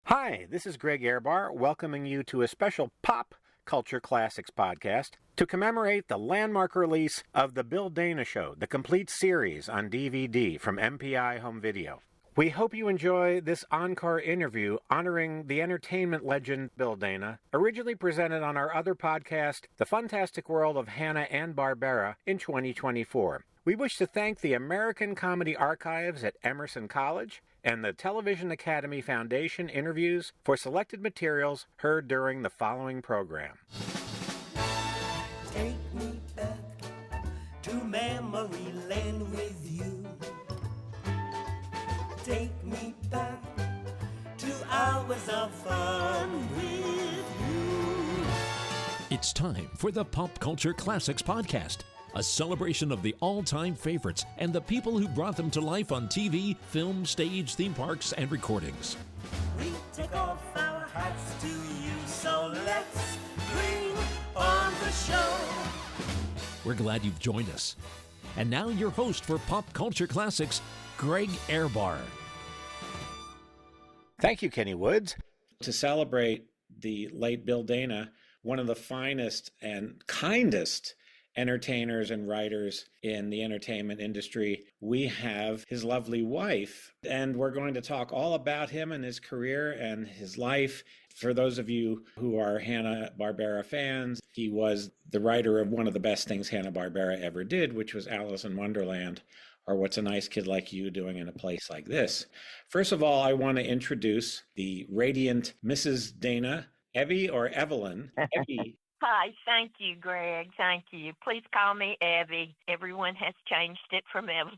Hi, this is Greg Ehrbar welcoming you to a special Pop Culture Classics podcast to commemorate the landmark release of The Bill Dana Show, the complete series on DVD from MPI Home Video. We hope you enjoy this encore interview honoring the entertainment legend Bill Dana, originally presented on our other podcast, The Fantastic World of Hanna-Barbera, in 2024. We wish to thank the American Comedy Archives at Emerson College and the Television Academy Foundation interviews for selected materials heard during the following program. Take me back to memory lane with you. Take me back to hours of fun with you. It's time for the Pop Culture Classics podcast, a celebration of the all-time favorites and the people who brought them to life on TV, film, stage, theme parks, and recordings. We take off our hats to you, so let's bring on the show. We're glad you've joined us. And now your host for Pop Culture Classics, Greg Ehrbar. Thank you, Kenny Woods. To celebrate the late Bill Dana, one of the finest and kindest entertainers and writers in the entertainment industry, we have his lovely wife, and we're going to talk all about him and his career and his life. For those of you who are Hanna-Barbera fans, he was the writer of one of the best things Hanna-Barbera ever did, which was Alice in Wonderland, or What's a Nice Kid Like You Doing in a Place Like This. First of all, I want to introduce the radiant Mrs. Dana, Evie or Evelyn. Evie. Hi, thank you, Greg. Thank you. Please call me Evie. Everyone has changed it from Evelyn.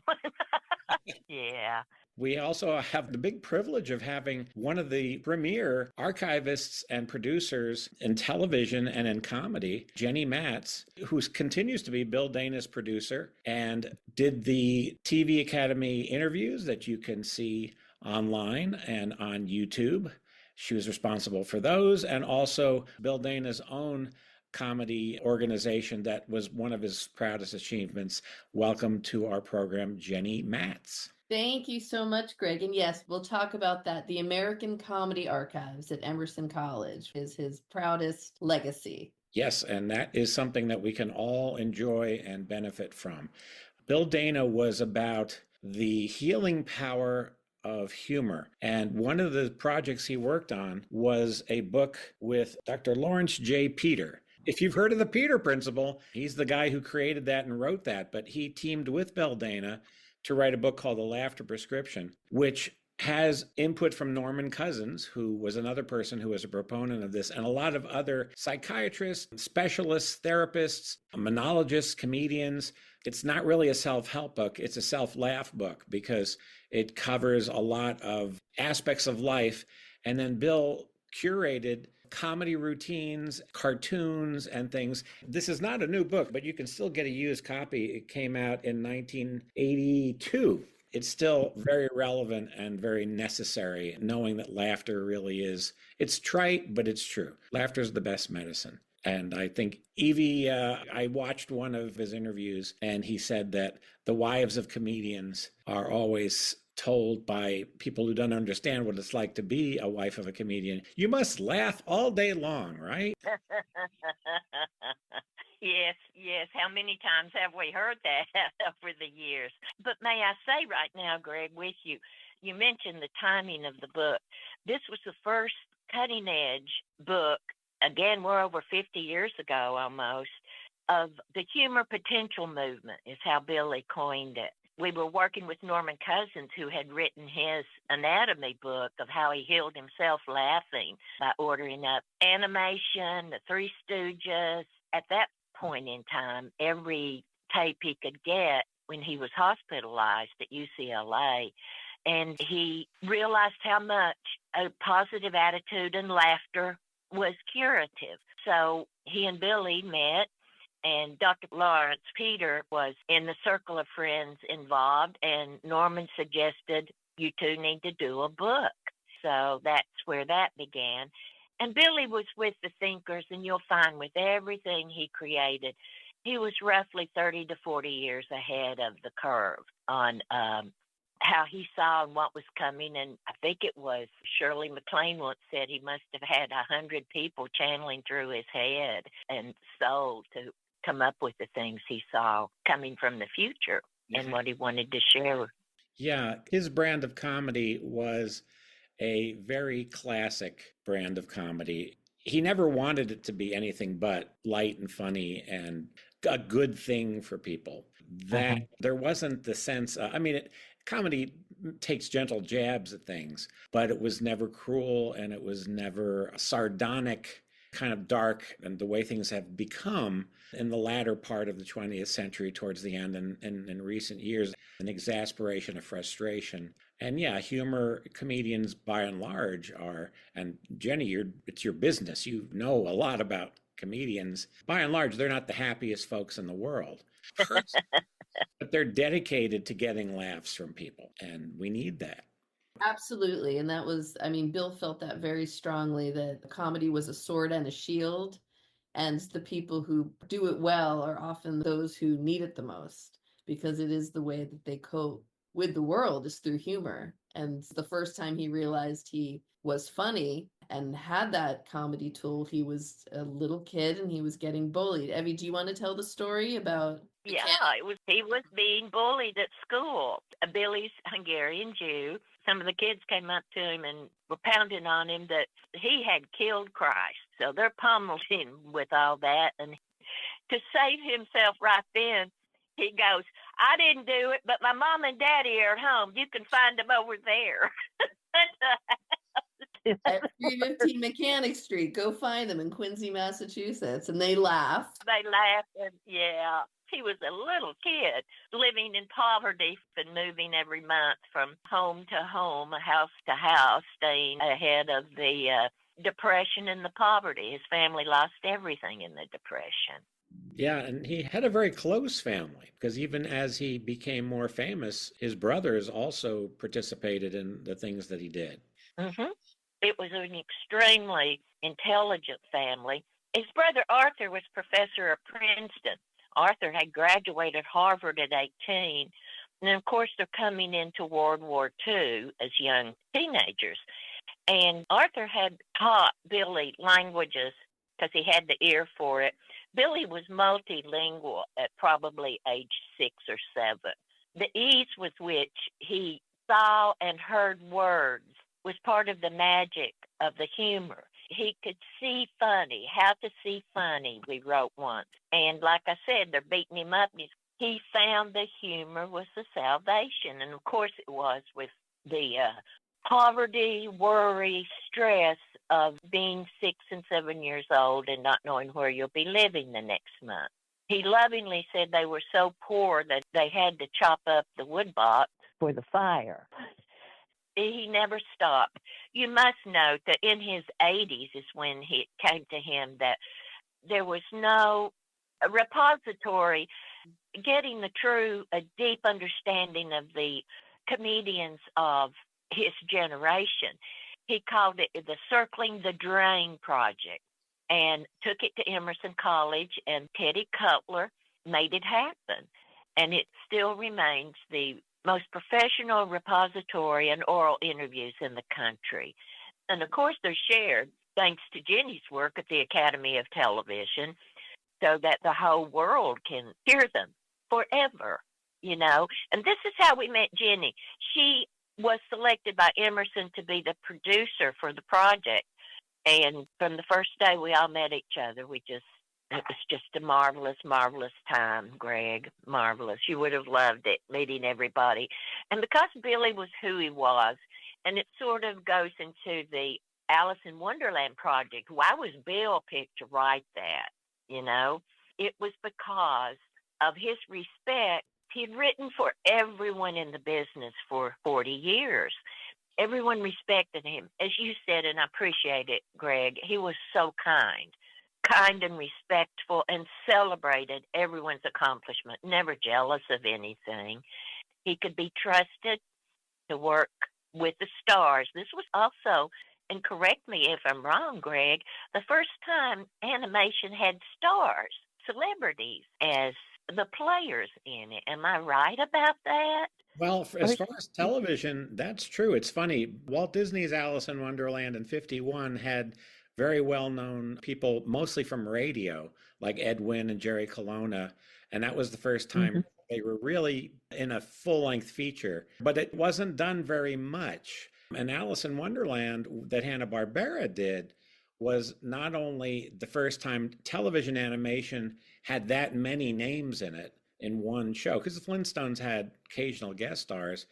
Yeah. We also have the big privilege of having one of the premier archivists and producers in television and in comedy, Jenni Matz, who continues to be Bill Dana's producer and did the TV Academy interviews that you can see online and on YouTube. She was responsible for those, and also Bill Dana's own comedy organization that was one of his proudest achievements. Welcome to our program, Jenni Matz. Thank you so much, Greg. And yes, we'll talk about that. The American Comedy Archives at Emerson College is his proudest legacy. Yes, and that is something that we can all enjoy and benefit from. Bill Dana was about the healing power of humor. And one of the projects he worked on was a book with Dr. Lawrence J. Peter. If you've heard of the Peter Principle, he's the guy who created that and wrote that, but he teamed with Bill Dana to write a book called The Laughter Prescription, which has input from Norman Cousins, who was another person who was a proponent of this, and a lot of other psychiatrists, specialists, therapists, monologists, comedians. It's not really a self-help book. It's a self-laugh book because it covers a lot of aspects of life. And then Bill curated comedy routines, cartoons, and things. This is not a new book, but you can still get a used copy. It came out in 1982. It's still very relevant and very necessary, knowing that laughter really is, it's trite, but it's true. Laughter is the best medicine. And I think Evie, I watched one of his interviews, and he said that the wives of comedians are always told by people who don't understand what it's like to be a wife of a comedian, you must laugh all day long, right? Yes. How many times have we heard that over the years? But may I say right now, Greg, with you, you mentioned the timing of the book. This was the first cutting edge book, again, we're over 50 years ago almost, of the humor potential movement is how Billy coined it. We were working with Norman Cousins, who had written his anatomy book of how he healed himself laughing by ordering up animation, the Three Stooges. At that point in time, every tape he could get when he was hospitalized at UCLA, and he realized how much a positive attitude and laughter was curative. So he and Billy met, and Dr. Lawrence Peter was in the circle of friends involved, and Norman suggested, you two need to do a book. So that's where that began. And Billy was with the thinkers, and you'll find with everything he created, he was roughly 30 to 40 years ahead of the curve on how he saw and what was coming. And I think it was Shirley MacLaine once said he must have had 100 people channeling through his head and soul to come up with the things he saw coming from the future and what he wanted to share. Yeah, his brand of comedy was a very classic brand of comedy. He never wanted it to be anything but light and funny and a good thing for people. That there wasn't the sense, comedy takes gentle jabs at things, but it was never cruel and it was never sardonic, kind of dark, and the way things have become in the latter part of the 20th century towards the end and in recent years, an exasperation, a frustration. And yeah, humor comedians by and large are, and Jenni, it's your business. You know a lot about comedians. By and large, they're not the happiest folks in the world. But they're dedicated to getting laughs from people, and we need that. Absolutely. And that was, Bill felt that very strongly, that comedy was a sword and a shield. And the people who do it well are often those who need it the most, because it is the way that they cope with the world, is through humor. And the first time he realized he was funny and had that comedy tool, he was a little kid and he was getting bullied. Evie, do you want to tell the story about? Yeah, he was being bullied at school. Billy's Hungarian Jew. Some of the kids came up to him and were pounding on him that he had killed Christ. So they're pummeling him with all that. And to save himself right then, he goes, I didn't do it, but my mom and daddy are at home. You can find them over there. At 315 Mechanic Street. Go find them in Quincy, Massachusetts. And they laugh. They laughed, and yeah. He was a little kid living in poverty and moving every month from home to home, house to house, staying ahead of the depression and the poverty. His family lost everything in the depression. Yeah, and he had a very close family, because even as he became more famous, his brothers also participated in the things that he did. Mm-hmm. It was an extremely intelligent family. His brother Arthur was professor at Princeton. Arthur had graduated Harvard at 18. And of course, they're coming into World War II as young teenagers. And Arthur had taught Billy languages because he had the ear for it. Billy was multilingual at probably age 6 or 7. The ease with which he saw and heard words was part of the magic of the humor. He could see funny, how to see funny, we wrote once. And like I said, they're beating him up. He found the humor was the salvation. And of course it was, with the poverty, worry, stress of being 6 and 7 years old and not knowing where you'll be living the next month. He lovingly said they were so poor that they had to chop up the wood box for the fire. He never stopped. You must note that in his 80s is when it came to him that there was no repository getting a deep understanding of the comedians of his generation. He called it the Circling the Drain Project and took it to Emerson College, and Teddy Cutler made it happen. And it still remains the most professional repository and oral interviews in the country. And of course, they're shared thanks to Jenni's work at the Academy of Television, so that the whole world can hear them forever, you know. And this is how we met Jenni. She was selected by Emerson to be the producer for the project. And from the first day we all met each other, it was just a marvelous, marvelous time, Greg. Marvelous. You would have loved it, meeting everybody. And because Billy was who he was, and it sort of goes into the Alice in Wonderland project, why was Bill picked to write that, you know? It was because of his respect. He'd written for everyone in the business for 40 years. Everyone respected him. As you said, and I appreciate it, Greg, he was so kind and respectful, and celebrated everyone's accomplishment, never jealous of anything. He could be trusted to work with the stars. This was also, and correct me if I'm wrong, Greg, the first time animation had stars, celebrities, as the players in it. Am I right about that? Well, as far as television, that's true. It's funny. Walt Disney's Alice in Wonderland in 51 had very well-known people, mostly from radio, like Ed Wynn and Jerry Colonna. And that was the first time Mhm. they were really in a full-length feature. But it wasn't done very much. And Alice in Wonderland that Hanna-Barbera did was not only the first time television animation had that many names in it in one show, because the Flintstones had occasional guest stars.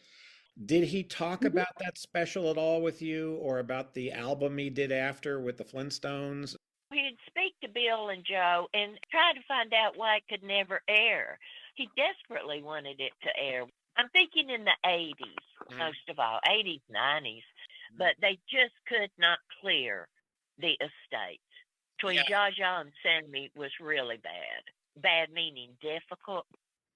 Did he talk Mhm. about that special at all with you, or about the album he did after with the Flintstones? He'd speak to Bill and Joe and try to find out why it could never air. He desperately wanted it to air. I'm thinking in the 80s, most of all, 80s, 90s, but they just could not clear the estate. Between Yeah. Jaja and Sammy was really bad. Bad meaning difficult.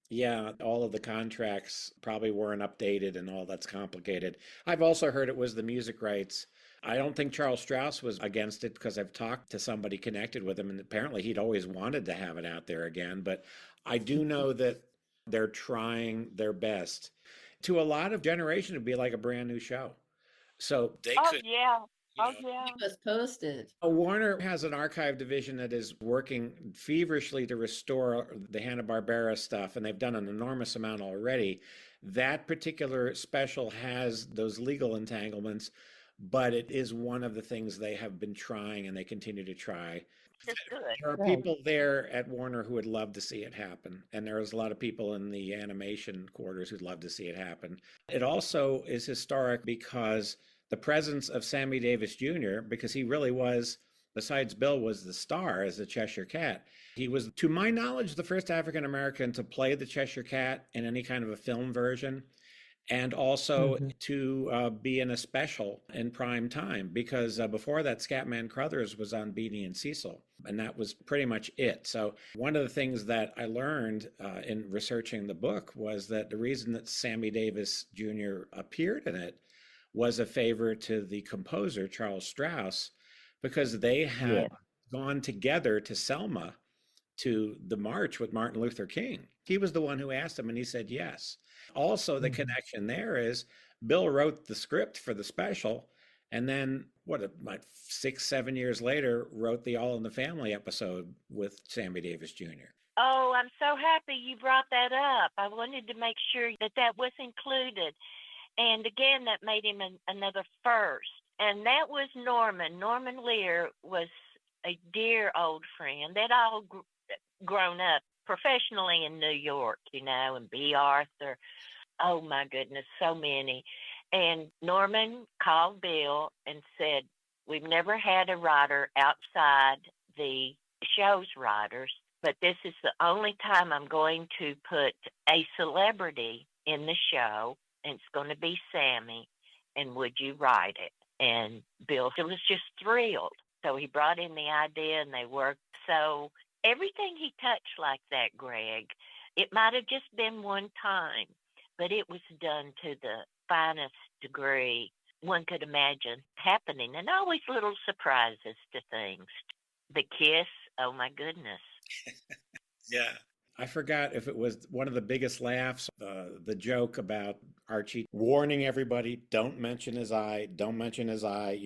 Yeah, all of the contracts probably weren't updated and all that's complicated. I've also heard it was the music rights. I don't think Charles Strauss was against it because I've talked to somebody connected with him, and apparently he'd always wanted to have it out there again. But I do know that they're trying their best. To a lot of generation, it'd be like a brand new show. So they Oh, could, yeah. you Oh, know, yeah. Keep us posted. Warner has an archive division that is working feverishly to restore the Hanna-Barbera stuff, and they've done an enormous amount already. That particular special has those legal entanglements, but it is one of the things they have been trying and they continue to try. It's good. There are Right. people there at Warner who would love to see it happen, and there's a lot of people in the animation quarters who'd love to see it happen. It also is historic because the presence of Sammy Davis Jr., because he really was, besides Bill, was the star as the Cheshire Cat. He was, to my knowledge, the first African American to play the Cheshire Cat in any kind of a film version, and also Mhm. to be in a special in prime time, because before that, Scatman Crothers was on Beanie and Cecil, and that was pretty much it. So one of the things that I learned in researching the book was that the reason that Sammy Davis Jr. appeared in it was a favor to the composer, Charles Strauss, because they Yeah. had gone together to Selma to the march with Martin Luther King. He was the one who asked him, and he said yes. Also, the Mhm. connection there is Bill wrote the script for the special, and then what 6, 7 years later, wrote the All in the Family episode with Sammy Davis Jr. Oh, I'm so happy you brought that up. I wanted to make sure that that was included. And again, that made him another first. And that was Norman. Norman Lear was a dear old friend. They'd all grown up professionally in New York, and B. Arthur. Oh, my goodness, so many. And Norman called Bill and said, we've never had a writer outside the show's writers, but this is the only time I'm going to put a celebrity in the show, and it's going to be Sammy, and would you write it? And Bill was just thrilled. So he brought in the idea, and they worked. So everything he touched like that, Greg, it might have just been one time, but it was done to the finest degree one could imagine happening, and always little surprises to things. The kiss, oh my goodness. Yeah. I forgot if it was one of the biggest laughs, the joke about Archie warning everybody, don't mention his eye, don't mention his eye,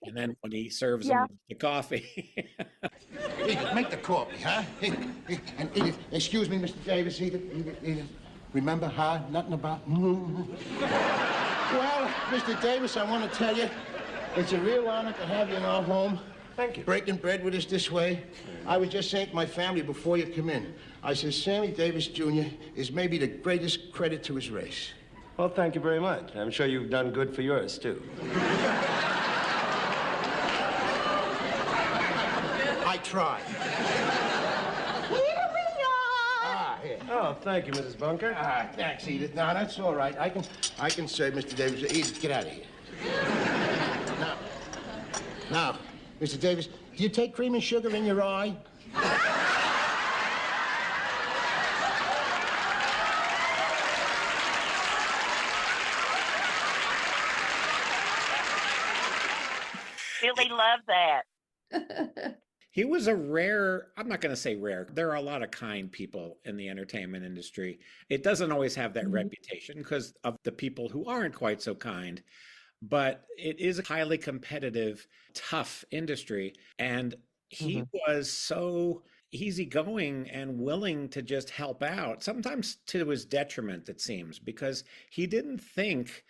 and then when he serves Yeah. him the coffee. Edith, make the coffee, huh? And Edith, excuse me, Mr. Davis, Edith. Remember, huh? Nothing about... Well, Mr. Davis, I want to tell you, it's a real honor to have you in our home. Thank you. Breaking bread with us this way. I was just saying to my family before you come in, I said, Sammy Davis Jr. is maybe the greatest credit to his race. Well, thank you very much. I'm sure you've done good for yours, too. I tried. Here we are. Ah, here. Oh, thank you, Mrs. Bunker. Ah, thanks, Edith. No, that's all right. I can serve Mr. Davis. Edith, get out of here. Now, Mr. Davis, do you take cream and sugar in your eye? Really love that. He was a rare, I'm not going to say rare. There are a lot of kind people in the entertainment industry. It doesn't always have that reputation because of the people who aren't quite so kind, but it is a highly competitive, tough industry. And he was so easygoing and willing to just help out, sometimes to his detriment, it seems, because he didn't think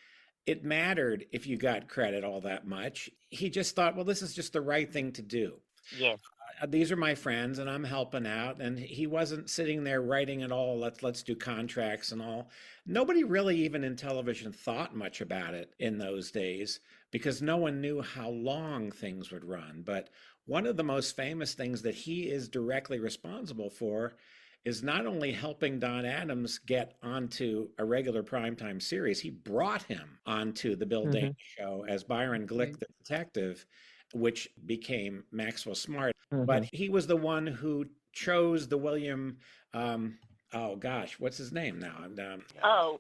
it mattered if you got credit all that much. He just thought, well, this is just the right thing to do. Yes. These are my friends and I'm helping out. And he wasn't sitting there writing it all. Let's do contracts and all. Nobody really even in television thought much about it in those days because no one knew how long things would run. But one of the most famous things that he is directly responsible for is not only helping Don Adams get onto a regular primetime series, he brought him onto the Bill Dana show as Byron Glick, the detective, which became Maxwell Smart. But he was the one who chose the William, oh gosh, what's his name now?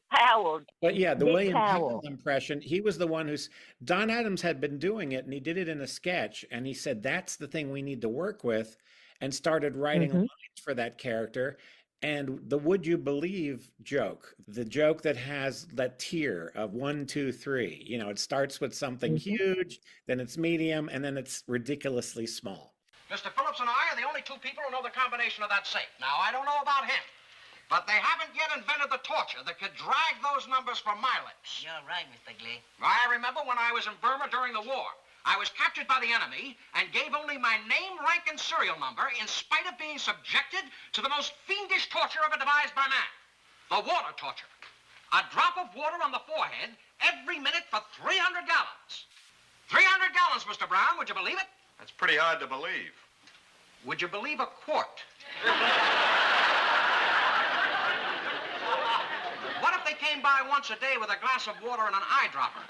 Howard. But yeah, the Dick William Powell. Powell impression, he was the one who's, Don Adams had been doing it and he did it in a sketch and he said, that's the thing we need to work with, and started writing lines for that character. And the would you believe joke, the joke that has that tier of 1, 2, 3, you know, it starts with something huge, then it's medium, and then it's ridiculously small. Mr. Phillips and I are the only two people who know the combination of that safe. Now, I don't know about him, but they haven't yet invented the torture that could drag those numbers from my lips. You're right, Mr. Glick. I remember when I was in Burma during the war. I was captured by the enemy and gave only my name, rank, and serial number in spite of being subjected to the most fiendish torture ever devised by man. The water torture. A drop of water on the forehead every minute for 300 gallons. 300 gallons, Mr. Brown. Would you believe it? That's pretty hard to believe. Would you believe a quart? What if they came by once a day with a glass of water and an eyedropper?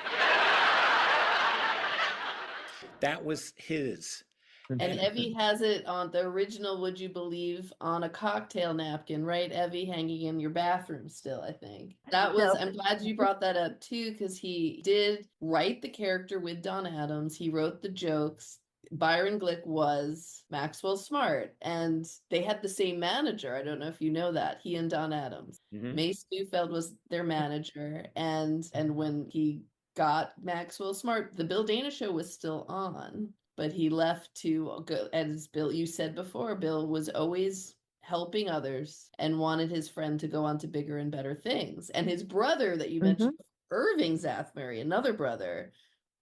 That was his. And Evie has it on the original, would you believe, on a cocktail napkin, right, Evie, hanging in your bathroom still, I think. That was, I'm glad you brought that up too, because he did write the character with Don Adams. He wrote the jokes. Byron Glick was Maxwell Smart, and they had the same manager. I don't know if you know that. He and Don Adams. Mace Neufeld was their manager, and when he got Maxwell Smart, the Bill Dana show was still on, but he left to go, as Bill, you said before, Bill was always helping others and wanted his friend to go on to bigger and better things. And his brother that you mentioned, Irving Zathmary, another brother,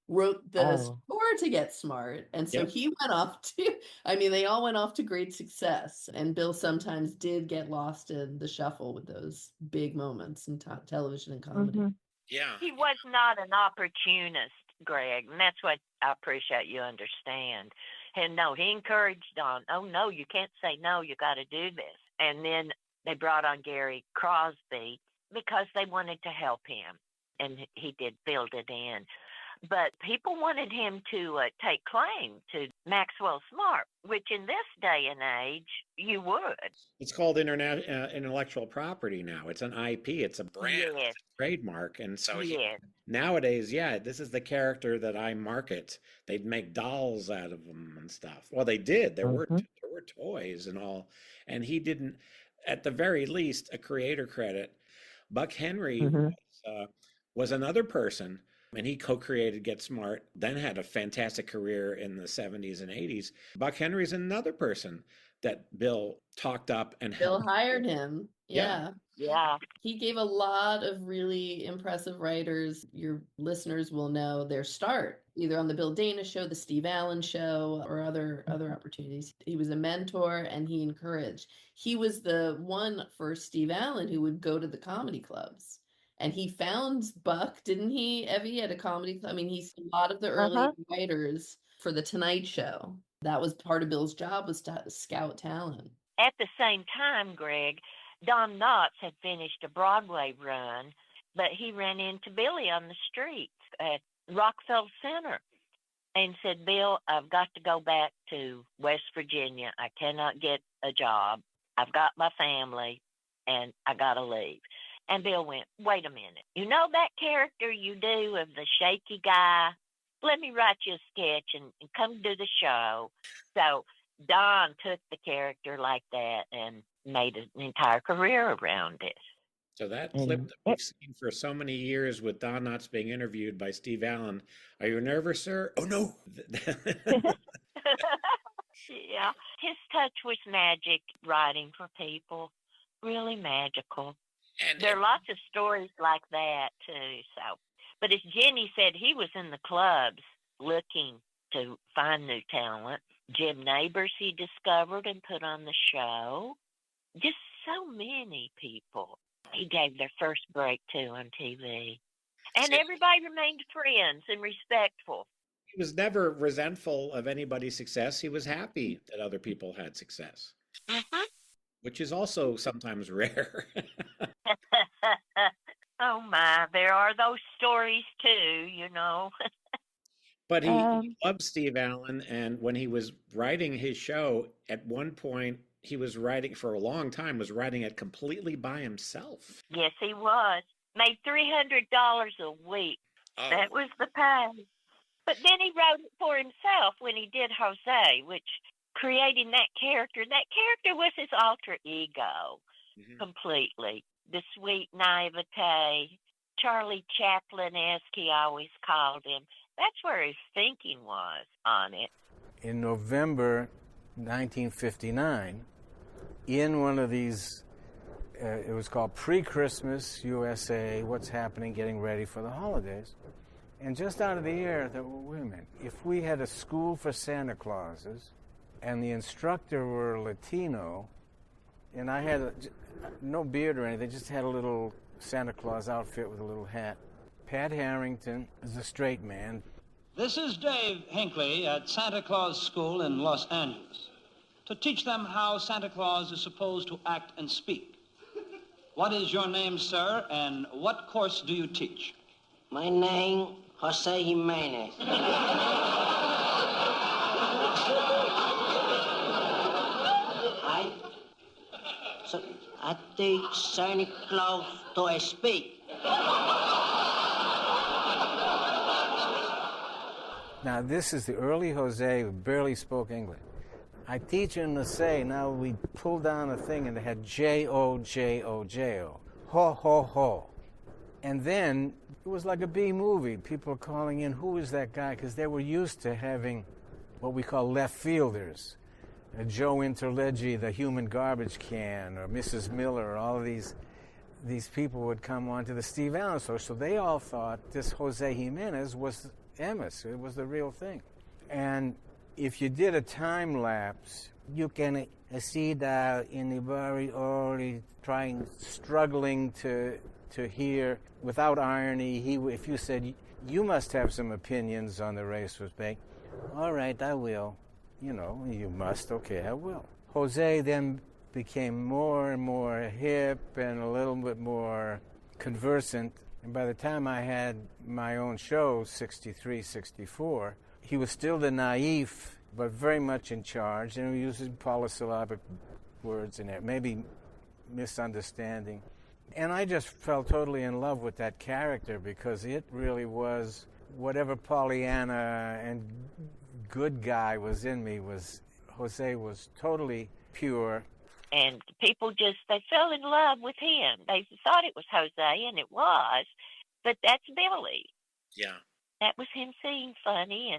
wrote the score to Get Smart. And so he went off to, I mean, they all went off to great success. And Bill sometimes did get lost in the shuffle with those big moments in television and comedy. Yeah. He was not an opportunist, Greg, and that's what I appreciate you understand. And no, he encouraged Don, oh, no, you can't say no, you got to do this. And then they brought on Gary Crosby because they wanted to help him, and he did build it in. But people wanted him to take claim to Maxwell Smart, which in this day and age, you would. It's called intellectual property now. It's an IP. It's a brand, it's a trademark. And so nowadays, this is the character that I market. They'd make dolls out of them and stuff. Well, they did. There were toys and all. And he didn't, at the very least, a creator credit. Buck Henry was another person. And he co-created Get Smart, then had a fantastic career in the 70s and 80s. Buck Henry's another person that Bill talked up and Bill hired him. Yeah. He gave a lot of really impressive writers, your listeners will know, their start, either on the Bill Dana show, the Steve Allen show, or other opportunities. He was a mentor and he encouraged. He was the one for Steve Allen who would go to the comedy clubs. And he found Buck, didn't he, Evie, at a comedy club? I mean, he's a lot of the early writers for The Tonight Show. That was part of Bill's job, was to scout talent. At the same time, Greg, Don Knotts had finished a Broadway run, but he ran into Billy on the streets at Rockefeller Center and said, Bill, I've got to go back to West Virginia. I cannot get a job. I've got my family, and I got to leave. And Bill went, wait a minute. You know that character you do of the shaky guy? Let me write you a sketch and come do the show. So Don took the character like that and made an entire career around it. So that clip that we've seen for so many years with Don Knotts being interviewed by Steve Allen, are you nervous, sir? Oh, no. Yeah. His touch was magic writing for people. Really magical. And there are lots of stories like that, too. So, but as Jenni said, he was in the clubs looking to find new talent. Jim Neighbors he discovered and put on the show. Just so many people he gave their first break to on TV. And everybody remained friends and respectful. He was never resentful of anybody's success. He was happy that other people had success, which is also sometimes rare. Oh, my. There are those stories, too, you know. But he loved Steve Allen, and when he was writing his show, at one point, he was writing, for a long time, was writing it completely by himself. Yes, he was. Made $300 a week. Oh. That was the pay. But then he wrote it for himself when he did Jose, which creating that character was his alter ego completely. The sweet naivete, Charlie Chaplin-esque, he always called him. That's where his thinking was on it. In November 1959, in one of these, it was called Pre-Christmas USA, What's Happening, Getting Ready for the Holidays. And just out of the air, I thought, well, wait a minute. If we had a school for Santa Clauses, and the instructor were Latino, and I had no beard or anything, just had a little Santa Claus outfit with a little hat. Pat Harrington is a straight man. This is Dave Hinckley at Santa Claus School in Los Angeles to teach them how Santa Claus is supposed to act and speak. What is your name, sir, and what course do you teach? My name, Jose Jimenez. I teach Santa Claus to speak. Now, this is the early Jose who barely spoke English. I teach him to say, now we pulled down a thing and it had J-O, J-O, J-O. Ho, ho, ho. And then it was like a B movie. People were calling in, who is that guy? Because they were used to having what we call left fielders. Joe Interleggi, the human garbage can, or Mrs. Miller, all of these people would come onto the Steve Allen show. So they all thought this Jose Jimenez was Emerson. It was the real thing. And if you did a time lapse, you can see that in the very early struggling to without irony, if you said, you must have some opinions on the race was baked, all right, I will. You know, you must, okay, I will. Jose then became more and more hip and a little bit more conversant. And by the time I had my own show, 63, 64, he was still the naif, but very much in charge. And he uses polysyllabic words in there, maybe misunderstanding. And I just fell totally in love with that character because it really was whatever Pollyanna and good guy was in me. Jose was totally pure. And people they fell in love with him. They thought it was Jose, and it was, but that's Billy. Yeah. That was him being funny,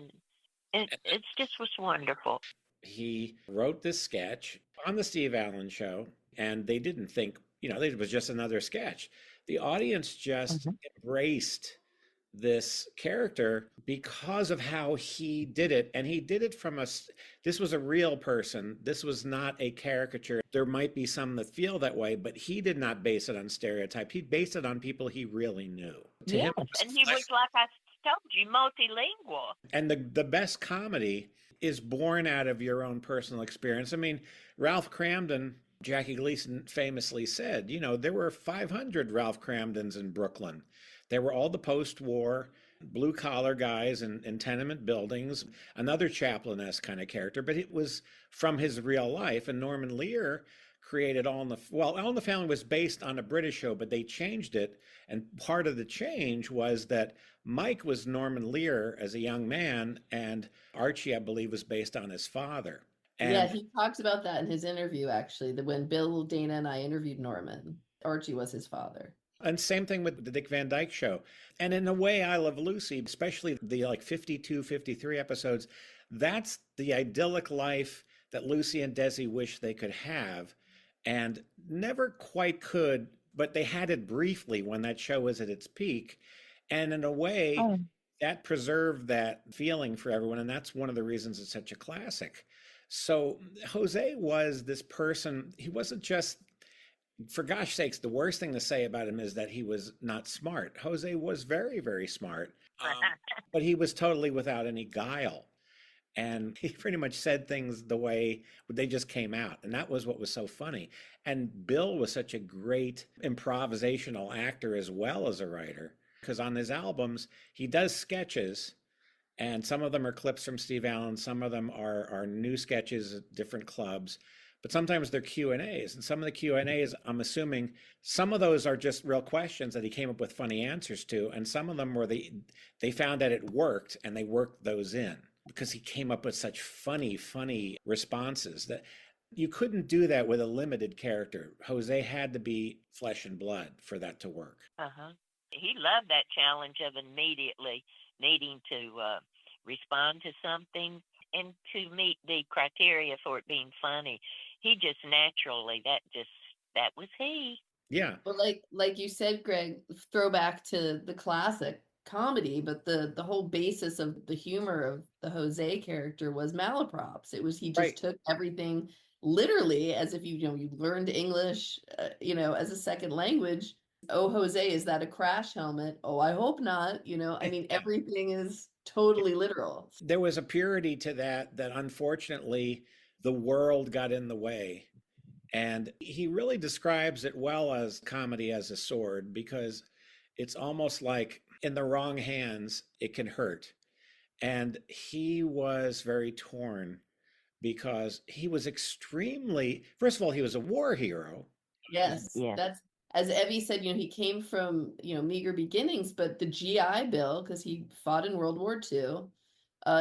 and it just was wonderful. He wrote this sketch on the Steve Allen show, and they didn't think, it was just another sketch. The audience just embraced this character because of how he did it. And he did it this was a real person. This was not a caricature. There might be some that feel that way, but he did not base it on stereotype. He based it on people he really knew. To him, and he was, like I told you, multilingual. And the best comedy is born out of your own personal experience. I mean, Ralph Kramden, Jackie Gleason famously said, there were 500 Ralph Kramdens in Brooklyn. They were all the post-war blue-collar guys in tenement buildings, another Chaplin-esque kind of character, but it was from his real life. And Norman Lear created All in the Family was based on a British show, but they changed it. And part of the change was that Mike was Norman Lear as a young man, and Archie, I believe, was based on his father. Yeah, And he talks about that in his interview, actually, that when Bill, Dana, and I interviewed Norman, Archie was his father. And same thing with the Dick Van Dyke Show. And in a way, I Love Lucy, especially the like 52, 53 episodes, that's the idyllic life that Lucy and Desi wish they could have and never quite could, but they had it briefly when that show was at its peak. And in a way, that preserved that feeling for everyone. And that's one of the reasons it's such a classic. So Jose was this person, he wasn't just, for gosh sakes, the worst thing to say about him is that he was not smart. Jose was very, very smart, but he was totally without any guile. And he pretty much said things the way they just came out. And that was what was so funny. And Bill was such a great improvisational actor as well as a writer, because on his albums, he does sketches. And some of them are clips from Steve Allen. Some of them are new sketches at different clubs. But sometimes they're Q&As. And some of the Q&As, I'm assuming, some of those are just real questions that he came up with funny answers to. And some of them were they found that it worked and they worked those in because he came up with such funny responses that you couldn't do that with a limited character. Jose had to be flesh and blood for that to work. He loved that challenge of immediately needing to respond to something and to meet the criteria for it being funny. He just naturally, that was he. Yeah. But like you said, Greg, throwback to the classic comedy, but the whole basis of the humor of the Jose character was malaprops. It was, he just took everything literally as if you learned English, as a second language. Oh, Jose, is that a crash helmet? Oh, I hope not. I mean, everything is totally literal. There was a purity to that unfortunately the world got in the way. And he really describes it well as comedy as a sword, because it's almost like in the wrong hands, it can hurt. And he was very torn because he was extremely, first of all, he was a war hero. Yes, that's, as Evie said, he came from, meager beginnings, but the GI Bill, because he fought in World War II,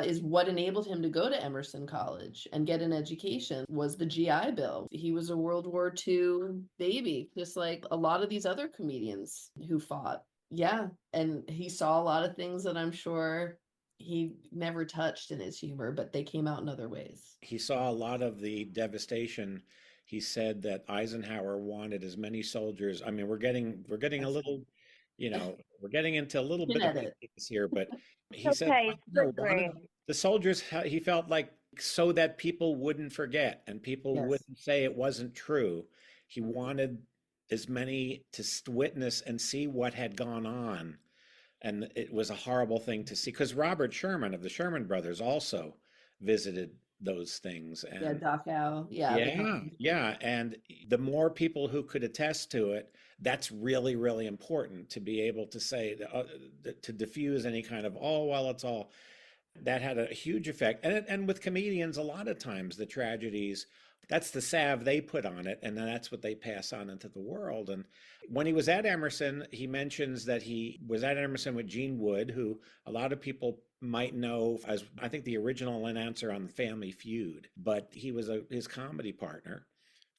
is what enabled him to go to Emerson College and get an education, was the GI Bill. He was a World War II baby, just like a lot of these other comedians who fought. Yeah, and he saw a lot of things that I'm sure he never touched in his humor, but they came out in other ways. He saw a lot of the devastation. He said that Eisenhower wanted as many soldiers. I mean, we're getting a little, we're getting into a little bit of politics here, but he said the soldiers, he felt like, so that people wouldn't forget and people wouldn't say it wasn't true. He wanted as many to witness and see what had gone on. And it was a horrible thing to see, because Robert Sherman of the Sherman Brothers also visited those things. And Dachau. Yeah. And the more people who could attest to it, that's really, really important to be able to say, to diffuse any kind of, oh, well, it's all, that had a huge effect. And with comedians, a lot of times the tragedies, that's the salve they put on it, and then that's what they pass on into the world. And when he was at Emerson, he mentions that he was at Emerson with Gene Wood, who a lot of people might know as, I think, the original announcer on the Family Feud, but he was his comedy partner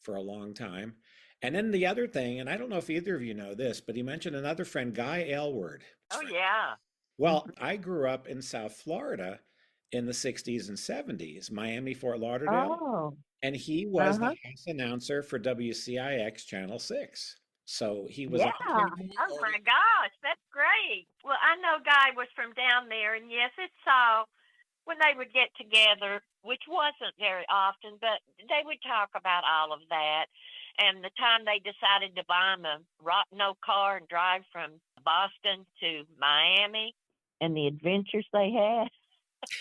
for a long time. And then the other thing, and I don't know if either of you know this, but he mentioned another friend, Guy Aylward. Oh, yeah. Well, I grew up in South Florida in the 60s and 70s, Miami, Fort Lauderdale. Oh. And he was the house announcer for WCIX Channel 6. So he was. Yeah. Oh, my gosh. That's great. Well, I know Guy was from down there. And yes, it's so when they would get together, which wasn't very often, but they would talk about all of that. And the time they decided to buy him a rotten old car and drive from Boston to Miami, and the adventures they had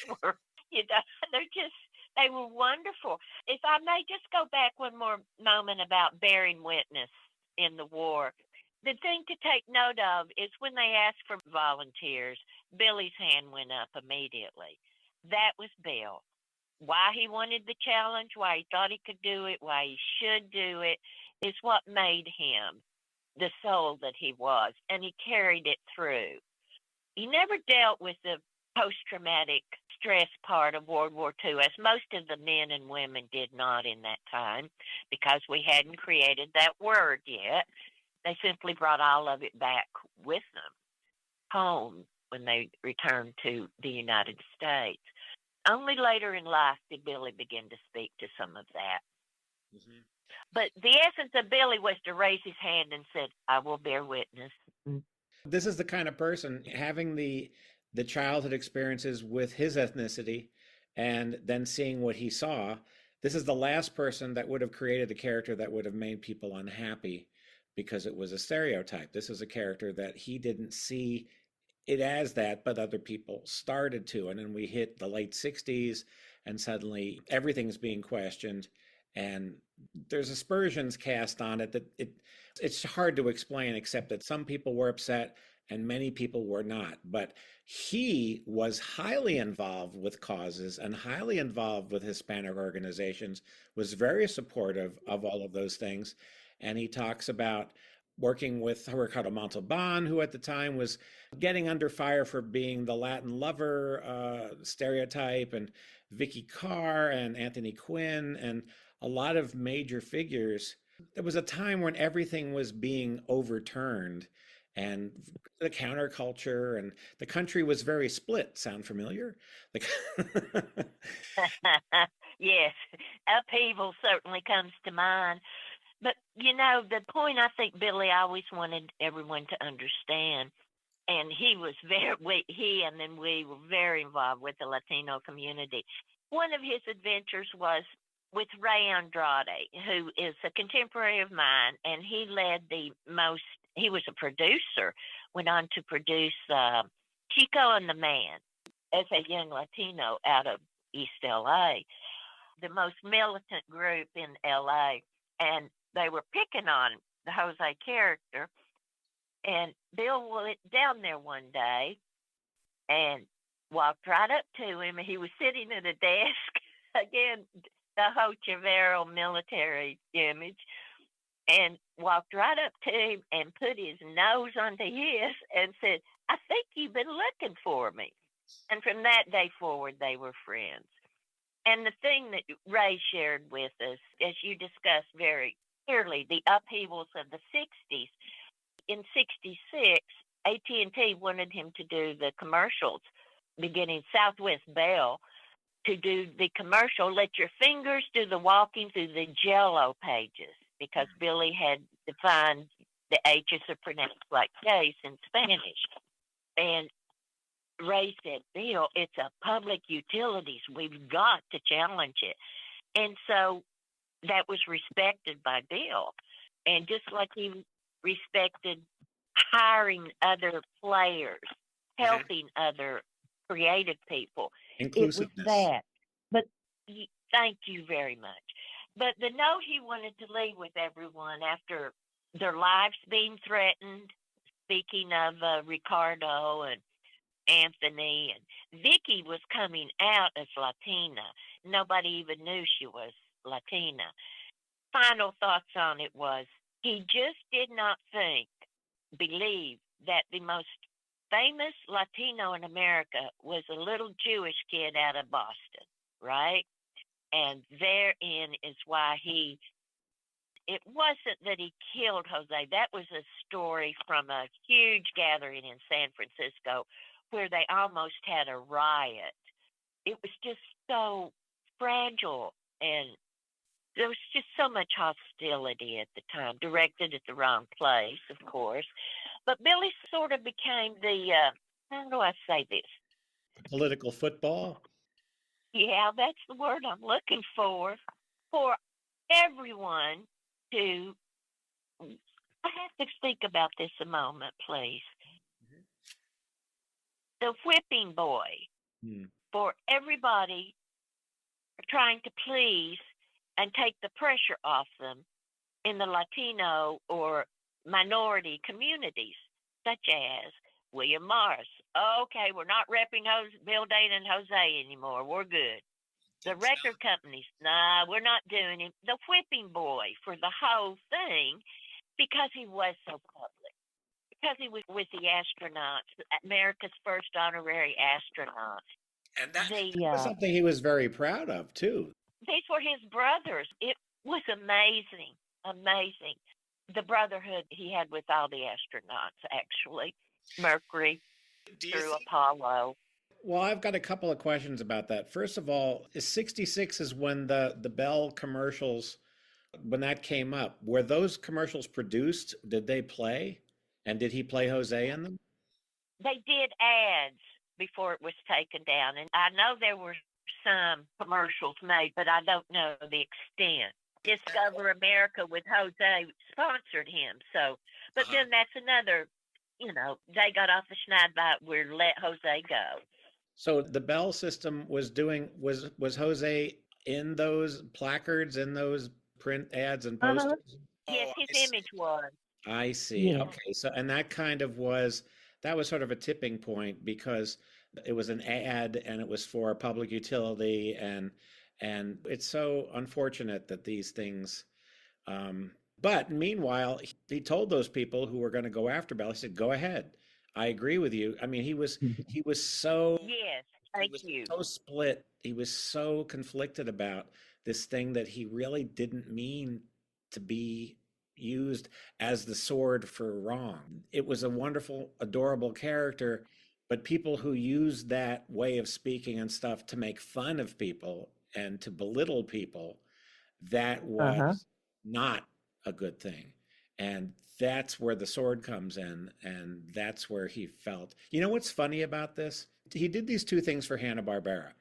were, they were wonderful. If I may just go back one more moment about bearing witness in the war. The thing to take note of is when they asked for volunteers, Billy's hand went up immediately. That was Bill. Why he wanted the challenge, why he thought he could do it, why he should do it, is what made him the soul that he was, and he carried it through. He never dealt with the post-traumatic stress part of World War II, as most of the men and women did not in that time, because we hadn't created that word yet. They simply brought all of it back with them home when they returned to the United States. Only later in life did Billy begin to speak to some of that. Mm-hmm. But the essence of Billy was to raise his hand and said, I will bear witness. This is the kind of person having the childhood experiences with his ethnicity and then seeing what he saw. This is the last person that would have created a character that would have made people unhappy because it was a stereotype. This is a character that he didn't see it as that, but other people started to. And then we hit the late 60s and suddenly everything's being questioned. And there's aspersions cast on it that it's hard to explain, except that some people were upset and many people were not. But he was highly involved with causes and highly involved with Hispanic organizations, was very supportive of all of those things. And he talks about working with Ricardo Montalban, who at the time was getting under fire for being the Latin lover stereotype, and Vicky Carr and Anthony Quinn and a lot of major figures. There was a time when everything was being overturned and the counterculture, and the country was very split. Sound familiar? Yes, upheaval certainly comes to mind. But, you know, the point I think Billy always wanted everyone to understand, and he and then we were very involved with the Latino community. One of his adventures was with Ray Andrade, who is a contemporary of mine, and he was a producer, went on to produce Chico and the Man as a young Latino out of East LA, the most militant group in LA. And they were picking on the Jose character. And Bill went down there one day and walked right up to him. He was sitting at a desk, again, the Ho Chavero military image, and walked right up to him and put his nose onto his and said, I think you've been looking for me. And from that day forward, they were friends. And the thing that Ray shared with us, as you discussed very clearly, the upheavals of the 60s. In 66, AT&T wanted him to do the commercials, beginning Southwest Bell, to do the commercial, let your fingers do the walking through the Jell-O pages, because Billy had defined the H's are pronounced like K's in Spanish. And Ray said, Bill, it's a public utilities. We've got to challenge it. And so that was respected by Bill. And just like he respected hiring other players, helping other creative people. Inclusiveness. It was that. But thank you very much. But the note he wanted to leave with everyone after their lives being threatened, speaking of Ricardo and Anthony, and Vicky was coming out as Latina. Nobody even knew she was Latina. Final thoughts on it was, he just did not believe that the most famous Latino in America was a little Jewish kid out of Boston, right? And therein is why it wasn't that he killed Jose. That was a story from a huge gathering in San Francisco where they almost had a riot. It was just so fragile, and there was just so much hostility at the time, directed at the wrong place, of course. But Billy sort of became the, how do I say this? Political football? Yeah, that's the word I'm looking for everyone to, I have to think about this a moment, please. The whipping boy for everybody trying to please and take the pressure off them in the Latino or minority communities, such as William Morris. Okay, we're not repping Bill Dana and Jose anymore. We're good. The record companies, nah, we're not doing it. The whipping boy for the whole thing, because he was so public. Because he was with the astronauts, America's first honorary astronaut. And that was something he was very proud of, too. These were his brothers. It was amazing, amazing. The brotherhood he had with all the astronauts, actually. Mercury through Apollo. Well, I've got a couple of questions about that. First of all, 66 is when the Bell commercials, when that came up. Were those commercials produced? Did they play? And did he play Jose in them? They did ads before it was taken down. And I know there were some commercials made, but I don't know the extent. Discover America with Jose sponsored him. So, but then that's another, they got off the schneid by we're let Jose go. So the Bell system was Jose in those placards, in those print ads and posters? Yes, his image was. I see. Yeah. Okay. So, and that was sort of a tipping point because it was an ad and it was for public utility and it's so unfortunate that these things, but meanwhile, he told those people who were going to go after Bell, he said, go ahead. I agree with you. I mean, he was so, yes, thank you. So split. He was so conflicted about this thing that he really didn't mean to be used as the sword for wrong. It was a wonderful, adorable character, but people who used that way of speaking and stuff to make fun of people and to belittle people, that was not a good thing. And that's where the sword comes in, and that's where he felt. You know what's funny about this? He did these two things for Hanna-Barbera.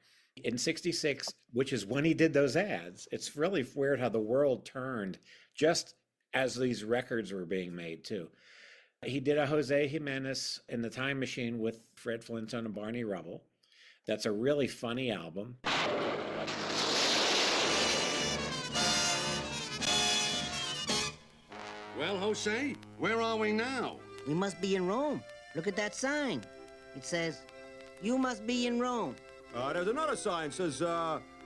In 66, which is when he did those ads, it's really weird how the world turned just as these records were being made, too. He did a Jose Jimenez in the Time Machine with Fred Flintstone and Barney Rubble. That's a really funny album. Well, Jose, where are we now? We must be in Rome. Look at that sign. It says, you must be in Rome. There's another sign. It says,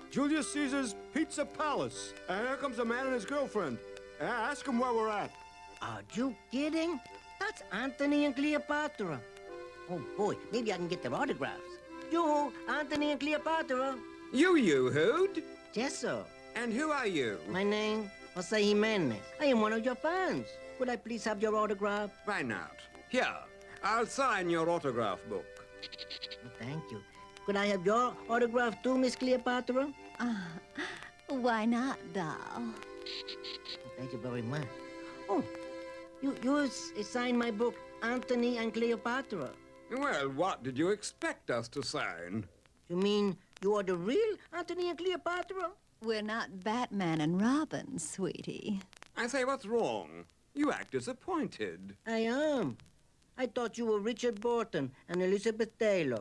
Julius Caesar's Pizza Palace. And here comes a man and his girlfriend. Ask him where we're at. Are you kidding? That's Antony and Cleopatra. Oh, boy, maybe I can get their autographs. You, Antony and Cleopatra. You who'd? Yes, sir. And who are you? My name, Jose Jimenez. I am one of your fans. Would I please have your autograph? Why not? Here, I'll sign your autograph book. Oh, thank you. Could I have your autograph too, Miss Cleopatra? Why not, doll? Thank you very much. Oh, you signed my book, Antony and Cleopatra. Well, what did you expect us to sign? You mean you are the real Antony and Cleopatra? We're not Batman and Robin, sweetie. I say, what's wrong? You act disappointed. I am. I thought you were Richard Burton and Elizabeth Taylor.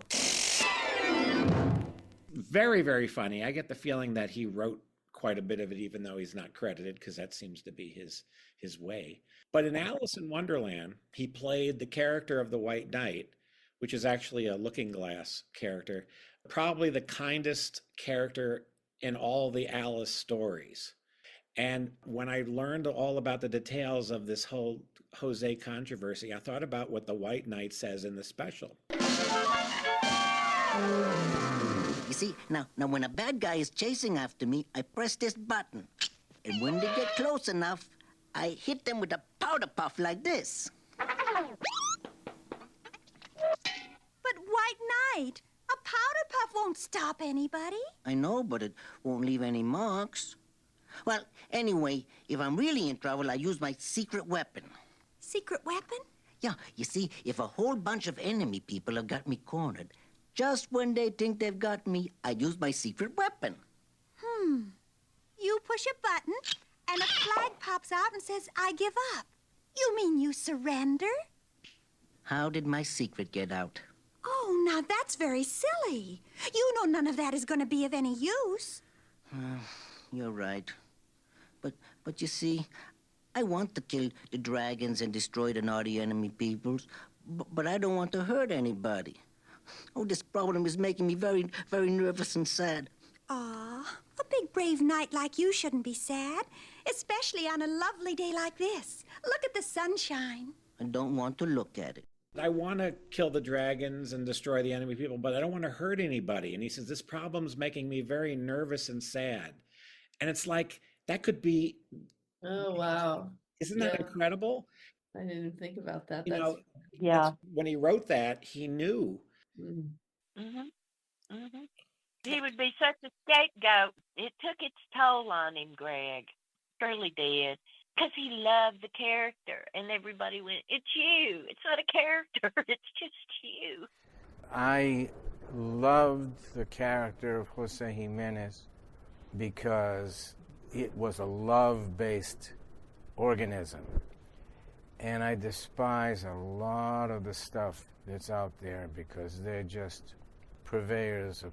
Very, very funny. I get the feeling that he wrote quite a bit of it, even though he's not credited, because that seems to be his way. But in Alice in Wonderland, he played the character of the White Knight, which is actually a looking glass character, probably the kindest character in all the Alice stories. And when I learned all about the details of this whole Jose controversy, I thought about what the White Knight says in the special. You see, now when a bad guy is chasing after me, I press this button. And when they get close enough, I hit them with a powder puff like this. But White Knight, a powder puff won't stop anybody. I know, but it won't leave any marks. Well, anyway, if I'm really in trouble, I use my secret weapon. Secret weapon? Yeah, you see, if a whole bunch of enemy people have got me cornered, just when they think they've got me, I use my secret weapon. You push a button, and a flag pops out and says, I give up. You mean you surrender? How did my secret get out? Oh, now that's very silly. You know none of that is going to be of any use. You're right. But you see, I want to kill the dragons and destroy the naughty enemy peoples, but I don't want to hurt anybody. Oh, this problem is making me very, very nervous and sad. Aw, a big brave knight like you shouldn't be sad, especially on a lovely day like this. Look at the sunshine. I don't want to look at it. I want to kill the dragons and destroy the enemy people, but I don't want to hurt anybody. And he says, this problem's making me very nervous and sad. And it's like, that could be, Oh, wow. isn't that incredible? I didn't even think about that. You That's know, Yeah. when he wrote that, he knew. Mm. He would be such a scapegoat. It took its toll on him, Greg. Surely did. Because he loved the character, and everybody went, it's you. It's not a character. It's just you. I loved the character of Jose Jimenez because it was a love-based organism. And I despise a lot of the stuff that's out there because they're just purveyors of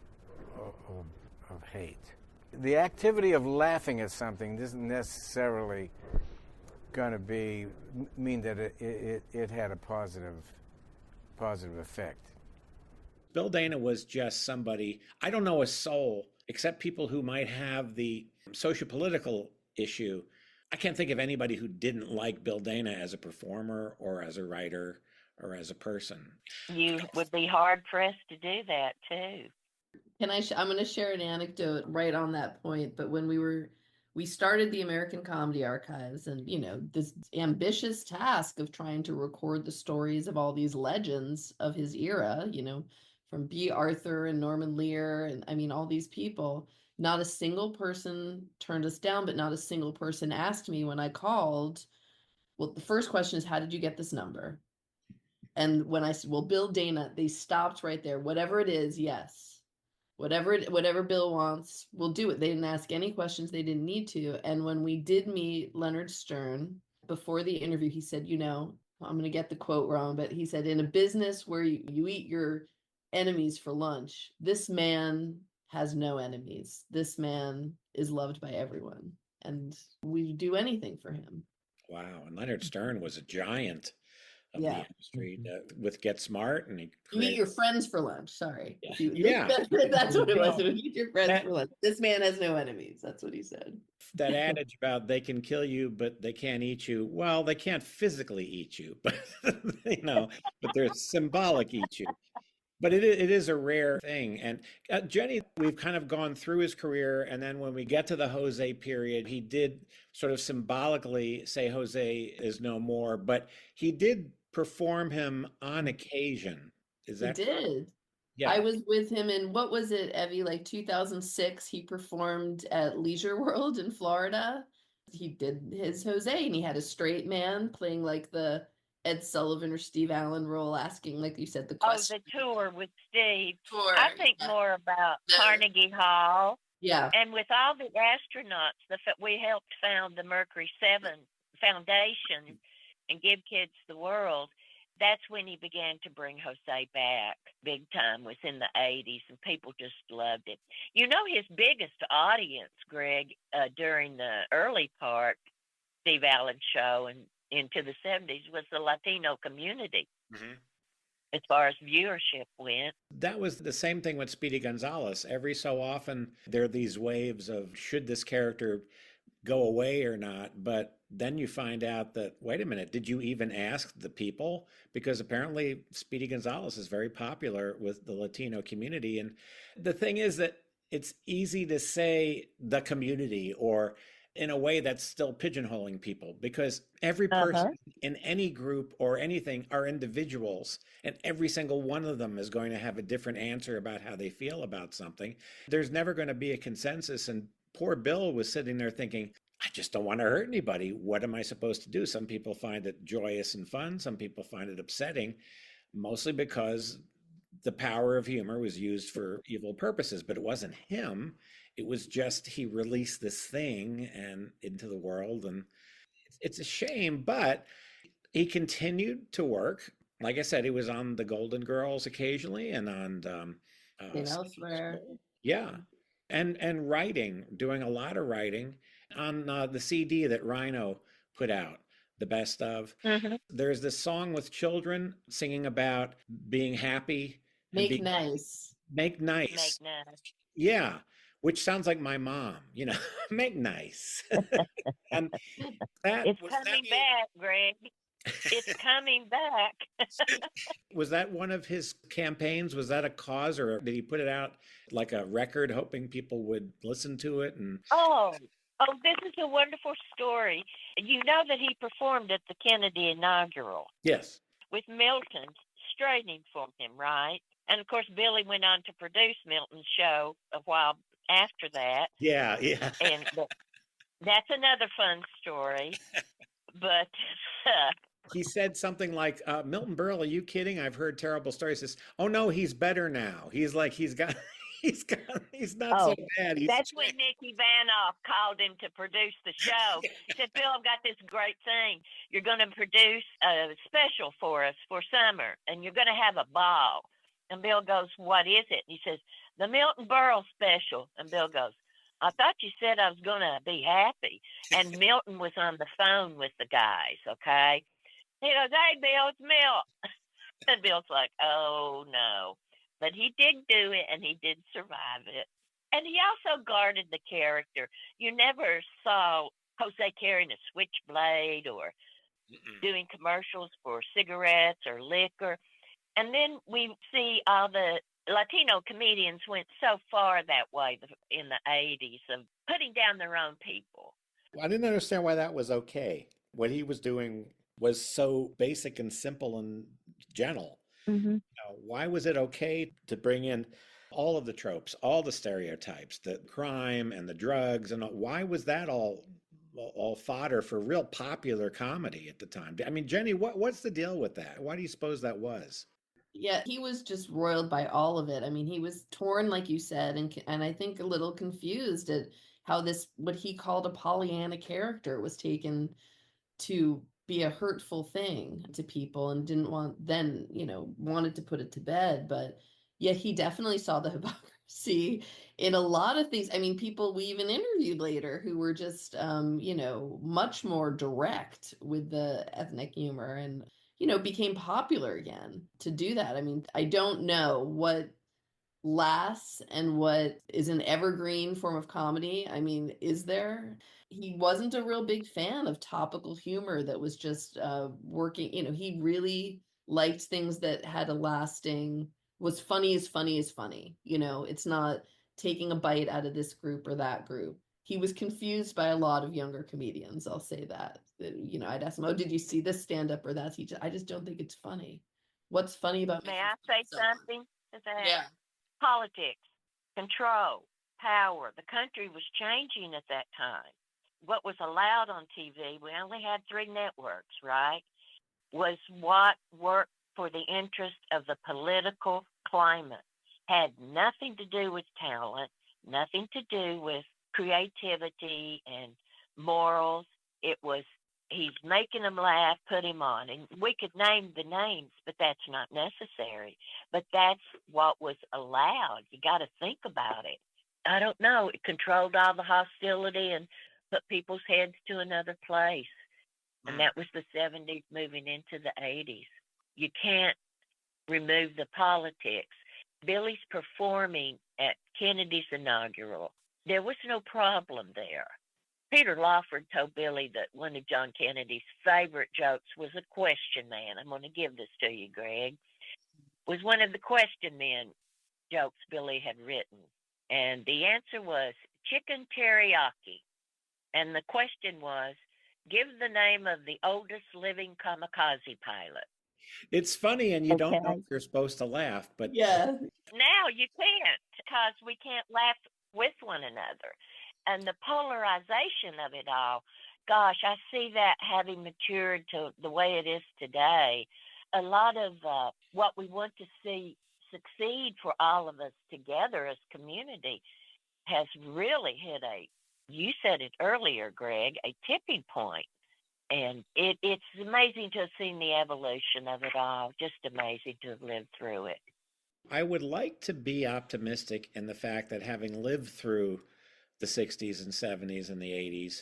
hate. The activity of laughing at something isn't necessarily going to mean that it had a positive effect. Bill Dana was just somebody, I don't know a soul, except people who might have the socio-political issue. I can't think of anybody who didn't like Bill Dana as a performer or as a writer or as a person. You would be hard-pressed to do that, too. Can I'm going to share an anecdote right on that point, but when we started the American Comedy Archives, and, you know, this ambitious task of trying to record the stories of all these legends of his era, you know, from B. Arthur and Norman Lear, and I mean, all these people, not a single person turned us down, but not a single person asked me when I called. Well, the first question is, how did you get this number? And when I said, well, Bill Dana, they stopped right there. Whatever it is, yes. Whatever Bill wants, we'll do it. They didn't ask any questions. They didn't need to. And when we did meet Leonard Stern before the interview, he said, you know, I'm going to get the quote wrong, but he said, in a business where you eat your enemies for lunch, this man has no enemies. This man is loved by everyone. And we do anything for him. Wow. And Leonard Stern was a giant of the Yeah. industry with Get Smart. And You eat your friends for lunch. Sorry. Yeah. That's what it was. No. You eat your friends for lunch. This man has no enemies. That's what he said. That adage about they can kill you, but they can't eat you. Well, they can't physically eat you, but you know, but they're symbolic eat you. But it is a rare thing. And Jenni, we've kind of gone through his career. And then when we get to the Jose period, he did sort of symbolically say Jose is no more, but he did perform him on occasion. Is that He did. Yeah. I was with him in, what was it, Evie, like 2006, he performed at Leisure World in Florida. He did his Jose, and he had a straight man playing like the Ed Sullivan or Steve Allen role, asking, like you said, the question. Oh, the tour with Steve. Tour, I think more about Carnegie Hall. Yeah. And with all the astronauts, we helped found the Mercury 7 Foundation and Give Kids the World. That's when he began to bring Jose back big time, was in the 80s, and people just loved it. You know, his biggest audience, Greg, during the early part, Steve Allen show and into the 70s, was the Latino community. Mm-hmm. As far as viewership went. That was the same thing with Speedy Gonzalez. Every so often, there are these waves of should this character go away or not? But then you find out that, wait a minute, did you even ask the people? Because apparently Speedy Gonzalez is very popular with the Latino community. And the thing is that it's easy to say the community, or in a way that's still pigeonholing people, because every person in any group or anything are individuals, and every single one of them is going to have a different answer about how they feel about something. There's never going to be a consensus. And poor Bill was sitting there thinking, I just don't want to hurt anybody. What am I supposed to do? Some people find it joyous and fun. Some people find it upsetting, mostly because the power of humor was used for evil purposes, but it wasn't him. It was just he released this thing and into the world, and it's a shame, but he continued to work. Like I said, he was on the Golden Girls occasionally and on elsewhere. Yeah, and writing, doing a lot of writing on the CD that Rhino put out, the best of. Mm-hmm. There's this song with children singing about being happy. Make nice. Make nice. Make nice. Yeah. Which sounds like my mom, you know, make nice. And that it's coming back, Greg. It's coming back. Was that one of his campaigns? Was that a cause, or did he put it out like a record hoping people would listen to it? And Oh, this is a wonderful story. You know that he performed at the Kennedy inaugural yes. with Milton straightening for him, right? And of course, Billy went on to produce Milton's show a while after that. Yeah. And that's another fun story. But he said something like, Milton Berle, are you kidding? I've heard terrible stories. He says, oh no, he's better now. He's like, he's not so bad. That's when Nicky Vanoff called him to produce the show. He said, Bill, I've got this great thing. You're going to produce a special for us for summer, and you're going to have a ball. And Bill goes, what is it? And he says, the Milton Berle special. And Bill goes, I thought you said I was going to be happy. And Milton was on the phone with the guys, okay? He goes, hey, Bill, it's Milt. And Bill's like, oh, no. But he did do it, and he did survive it. And he also guarded the character. You never saw Jose carrying a switchblade or doing commercials for cigarettes or liquor. And then we see all the Latino comedians went so far that way in the 80s of putting down their own people. I didn't understand why that was okay. What he was doing was so basic and simple and gentle. Mm-hmm. Why was it okay to bring in all of the tropes, all the stereotypes, the crime and the drugs, and why was that all fodder for real popular comedy at the time? I mean, Jenny, what's the deal with that? Why do you suppose that was? Yeah, he was just roiled by all of it. I mean, he was torn, like you said, and I think a little confused at how this, what he called a Pollyanna character, was taken to be a hurtful thing to people, and didn't wanted to put it to bed. But yeah, he definitely saw the hypocrisy in a lot of things. I mean, people we even interviewed later who were just, much more direct with the ethnic humor, and, became popular again to do that. I mean, I don't know what lasts and what is an evergreen form of comedy. I mean, is there? He wasn't a real big fan of topical humor that was just working. He really liked things that had a lasting, was funny is funny is funny. It's not taking a bite out of this group or that group. He was confused by a lot of younger comedians. I'll say that. I'd ask him, oh, did you see this stand-up or that? I just don't think it's funny. What's funny about... May I say something to that? Yeah. Politics, control, power. The country was changing at that time. What was allowed on TV, we only had 3 networks, right, was what worked for the interest of the political climate. Had nothing to do with talent, nothing to do with creativity and morals. It was, he's making them laugh, put him on. And we could name the names, but that's not necessary. But that's what was allowed. You got to think about it. I don't know. It controlled all the hostility and put people's heads to another place. And that was the 70s moving into the 80s. You can't remove the politics. Billy's performing at Kennedy's inaugural. There was no problem there. Peter Lawford told Billy that one of John Kennedy's favorite jokes was a question man. I'm going to give this to you, Greg. Was one of the question men jokes Billy had written. And the answer was chicken teriyaki. And the question was, give the name of the oldest living kamikaze pilot. It's funny, and you don't know if you're supposed to laugh, but... Yeah. Now you can't, because we can't laugh with one another. And the polarization of it all, gosh, I see that having matured to the way it is today. A lot of what we want to see succeed for all of us together as community has really hit you said it earlier, Greg, a tipping point. And it's amazing to have seen the evolution of it all. Just amazing to have lived through it. I would like to be optimistic in the fact that, having lived through the 60s and 70s and the 80s,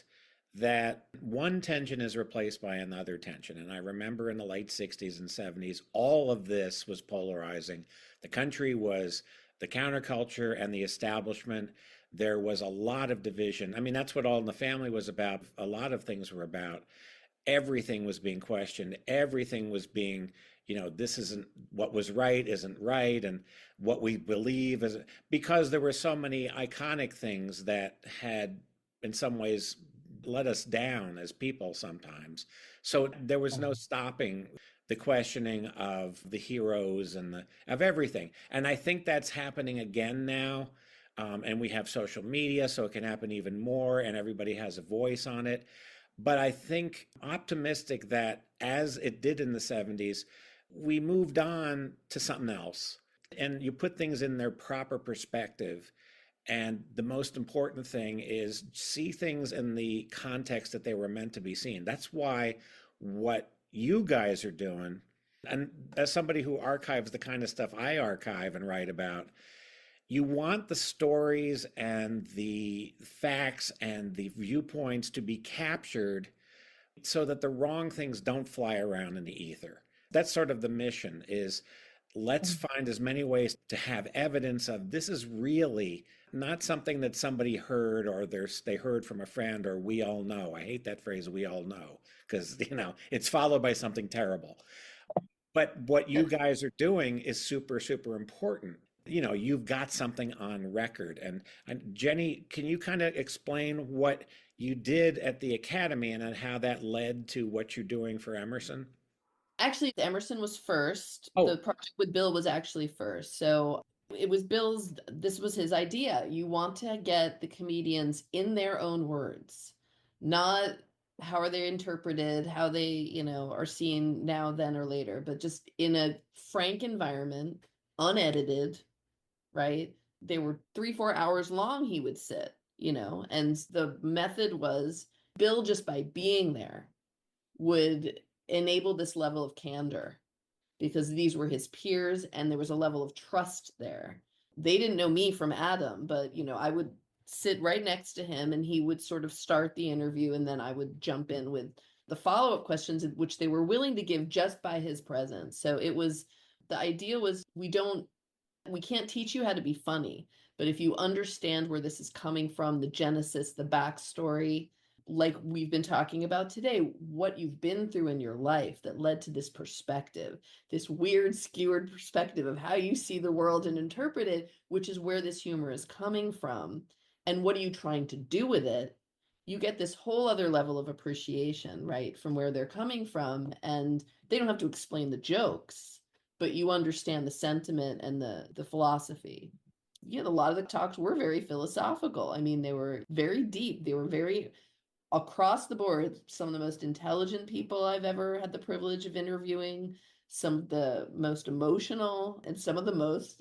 that one tension is replaced by another tension. And I remember in the late 60s and 70s, all of this was polarizing. The country was the counterculture and the establishment. There was a lot of division. I mean, that's what All in the Family was about. A lot of things were about. everything was being questioned. Everything was being, this isn't what was right, isn't right, and what we believe is, because there were so many iconic things that had, in some ways, let us down as people sometimes. So there was no stopping the questioning of the heroes and of everything. And I think that's happening again now. And we have social media, so it can happen even more, and everybody has a voice on it. But I think optimistic that, as it did in the 70s, we moved on to something else. And you put things in their proper perspective. And the most important thing is see things in the context that they were meant to be seen. That's why what you guys are doing, and as somebody who archives the kind of stuff I archive and write about, you want the stories and the facts and the viewpoints to be captured so that the wrong things don't fly around in the ether. That's sort of the mission, is let's find as many ways to have evidence of this is really not something that somebody heard, or they heard from a friend, or we all know. I hate that phrase, we all know, because it's followed by something terrible. But what you guys are doing is super, super important. You've got something on record. And Jenni, can you kind of explain what you did at the Academy and how that led to what you're doing for Emerson? Actually, Emerson was first. Oh. The project with Bill was actually first. So it was this was his idea. You want to get the comedians in their own words, not how are they interpreted, how they, are seen now, then, or later, but just in a frank environment, unedited, right? They were 3-4 hours long, he would sit, and the method was Bill, just by being there, would enable this level of candor, because these were his peers and there was a level of trust there. They didn't know me from Adam, but I would sit right next to him and he would sort of start the interview, and then I would jump in with the follow-up questions, which they were willing to give just by his presence. So the idea was, we can't teach you how to be funny, but if you understand where this is coming from, the genesis, the backstory, like we've been talking about today, what you've been through in your life that led to this perspective, this weird, skewered perspective of how you see the world and interpret it, which is where this humor is coming from. And what are you trying to do with it? You get this whole other level of appreciation, right, from where they're coming from. And they don't have to explain the jokes, but you understand the sentiment and the philosophy. A lot of the talks were very philosophical. I mean, they were very deep. They were very across the board, some of the most intelligent people I've ever had the privilege of interviewing, some of the most emotional, and some of the most,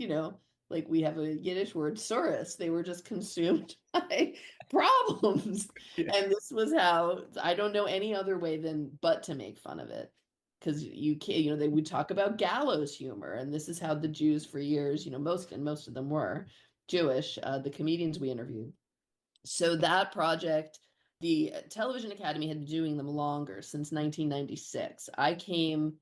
like we have a Yiddish word, sorus. They were just consumed by problems. Yeah. And this was how, I don't know any other way but to make fun of it. Because you can't, they would talk about gallows humor. And this is how the Jews for years, most of them were Jewish, the comedians we interviewed. So that project, the Television Academy had been doing them longer, since 1996. I came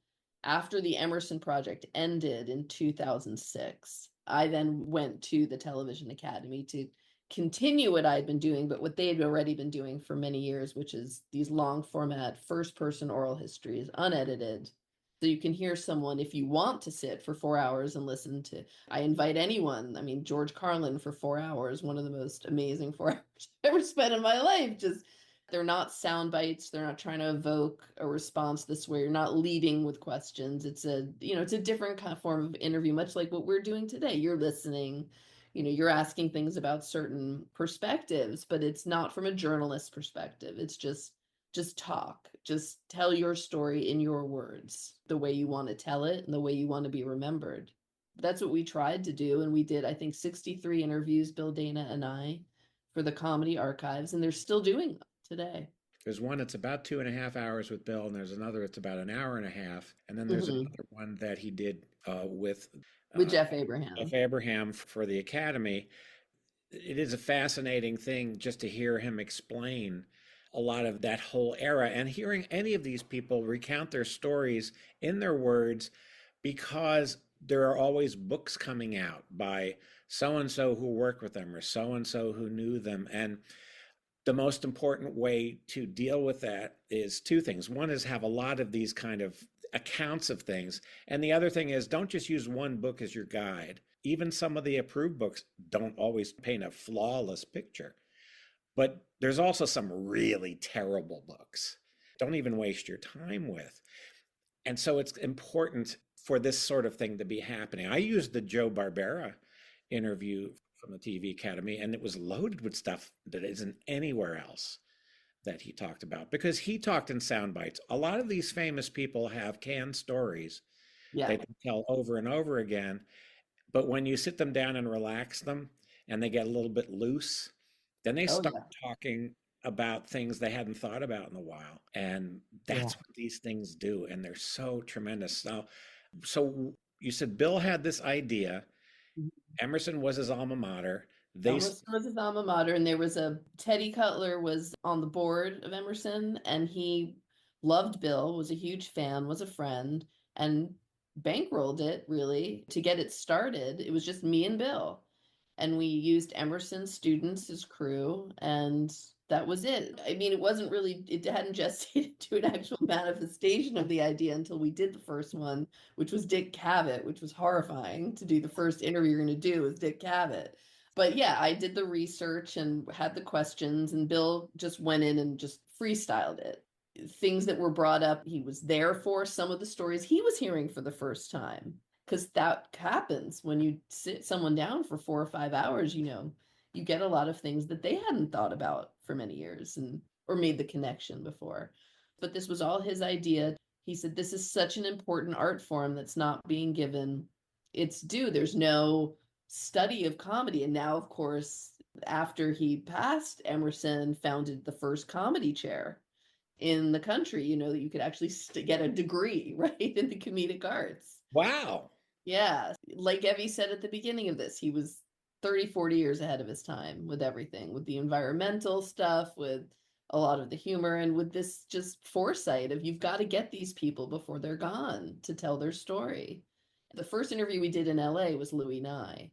after the Emerson project ended in 2006. I then went to the Television Academy to continue what I'd been doing, but what they had already been doing for many years, which is these long format, first person oral histories, unedited. So you can hear someone, if you want to sit for 4 hours and listen to, I invite anyone. I mean, George Carlin for 4 hours, one of the most amazing 4 hours I've ever spent in my life. Just, they're not sound bites. They're not trying to evoke a response this way. You're not leading with questions. It's it's a different kind of form of interview, much like what we're doing today. You're listening, you're asking things about certain perspectives, but it's not from a journalist perspective. It's just talk, just tell your story in your words, the way you want to tell it and the way you want to be remembered. That's what we tried to do. And we did, I think, 63 interviews, Bill Dana and I, for the Comedy Archives, and they're still doing them today. There's one that's about 2.5 hours with Bill, and there's another that's about 1.5 hours. And then there's another one that he did with Jeff Abraham. Jeff Abraham for the Academy. It is a fascinating thing just to hear him explain a lot of that whole era, and hearing any of these people recount their stories in their words, because there are always books coming out by so-and-so who worked with them or so-and-so who knew them. And the most important way to deal with that is two things. One is have a lot of these kind of accounts of things. And the other thing is don't just use one book as your guide. Even some of the approved books don't always paint a flawless picture. But there's also some really terrible books. Don't even waste your time with. And so it's important for this sort of thing to be happening. I used the Joe Barbera interview from the TV Academy, and it was loaded with stuff that isn't anywhere else that he talked about, because he talked in sound bites. A lot of these famous people have canned stories they can tell over and over again. But when you sit them down and relax them and they get a little bit loose, then they start talking about things they hadn't thought about in a while. And that's what these things do. And they're so tremendous. Now, so you said Bill had this idea. Emerson was his alma mater. Emerson was his alma mater, and there was Teddy Cutler was on the board of Emerson, and he loved Bill, was a huge fan, was a friend, and bankrolled it really to get it started. It was just me and Bill, and we used Emerson students as crew, and that was it. I mean, it hadn't gestated to an actual manifestation of the idea until we did the first one, which was Dick Cavett, which was horrifying to do. The first interview you're going to do with Dick Cavett. But yeah, I did the research and had the questions, and Bill just went in and just freestyled it. Things that were brought up, he was there for. Some of the stories he was hearing for the first time, because that happens when you sit someone down for 4 or 5 hours. You get a lot of things that they hadn't thought about for many years or made the connection before. But this was all his idea. He said, this is such an important art form that's not being given its due. There's no study of comedy. And now, of course, after he passed, Emerson founded the first comedy chair in the country, that you could actually get a degree, right, in the comedic arts. Wow. Yeah. Like Evie said at the beginning of this, he was 30, 40 years ahead of his time with everything, with the environmental stuff, with a lot of the humor, and with this just foresight of you've got to get these people before they're gone to tell their story. The first interview we did in LA was Louis Nye,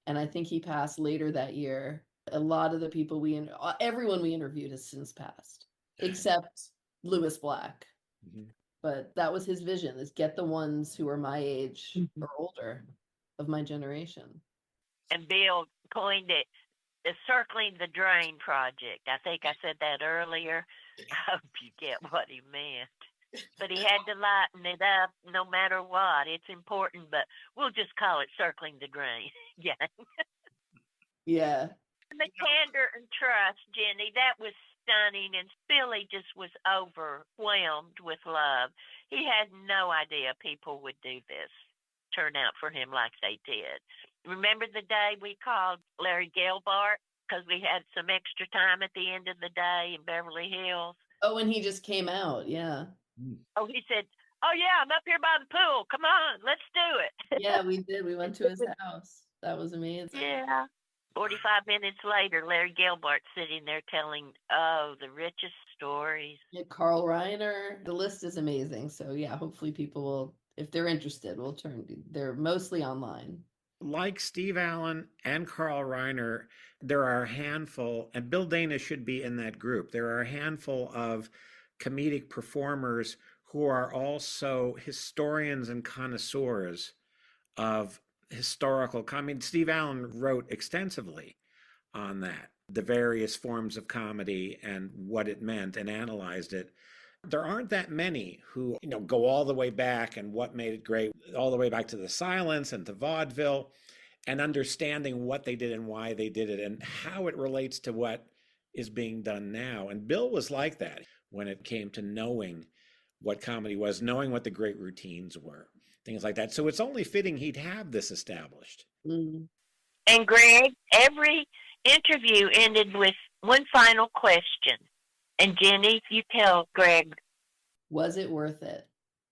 and I think he passed later that year. A lot of the people everyone we interviewed has since passed, except Louis Black. Mm-hmm. But that was his vision, is get the ones who are my age or older of my generation. And Bill coined it the Circling the Drain Project. I think I said that earlier. I hope you get what he meant. But he had to lighten it up no matter what. It's important, but we'll just call it Circling the Drain. Yeah. Yeah. The candor and trust, Jenny, that was stunning. And Billy just was overwhelmed with love. He had no idea people would do this, turn out for him like they did. Remember the day we called Larry Gelbart because we had some extra time at the end of the day in Beverly Hills? Oh, and he just came out, yeah. Oh, he said, oh, yeah, I'm up here by the pool. Come on, let's do it. Yeah, we did. We went to his house. That was amazing. Yeah. 45 minutes later, Larry Gelbart's sitting there telling, the richest stories. Yeah, Carl Reiner. The list is amazing. So, yeah, hopefully people will, if they're interested, will turn. They're mostly online. Like Steve Allen and Carl Reiner, there are a handful, and Bill Dana should be in that group. There are a handful of comedic performers who are also historians and connoisseurs of historical comedy. Steve Allen wrote extensively on that, the various forms of comedy and what it meant, and analyzed it. There aren't that many who, go all the way back and what made it great, all the way back to the silence and to vaudeville, and understanding what they did and why they did it and how it relates to what is being done now. And Bill was like that when it came to knowing what comedy was, knowing what the great routines were, things like that. So it's only fitting he'd have this established. Mm. And Greg, every interview ended with one final question. And Jenny, you tell Greg. Was it worth it?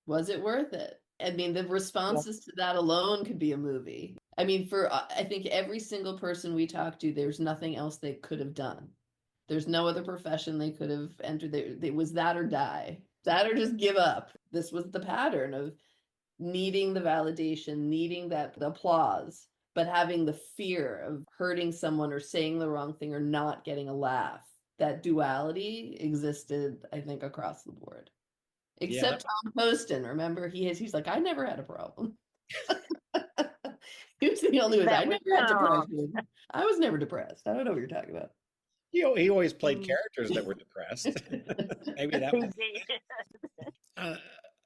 Was it worth it? I mean, the responses to that alone could be a movie. I mean, I think every single person we talked to, there's nothing else they could have done. There's no other profession they could have entered. It was that or die. That or just give up. This was the pattern of needing the validation, needing the applause, but having the fear of hurting someone or saying the wrong thing or not getting a laugh. that duality existed, I think, across the board. Yeah, Except Tom Poston. Remember, he's like, I never had a problem. He was the only one. I That was never had Tom. depression. I was never depressed. I don't know what you're talking about. he always played characters that were depressed. Maybe that was.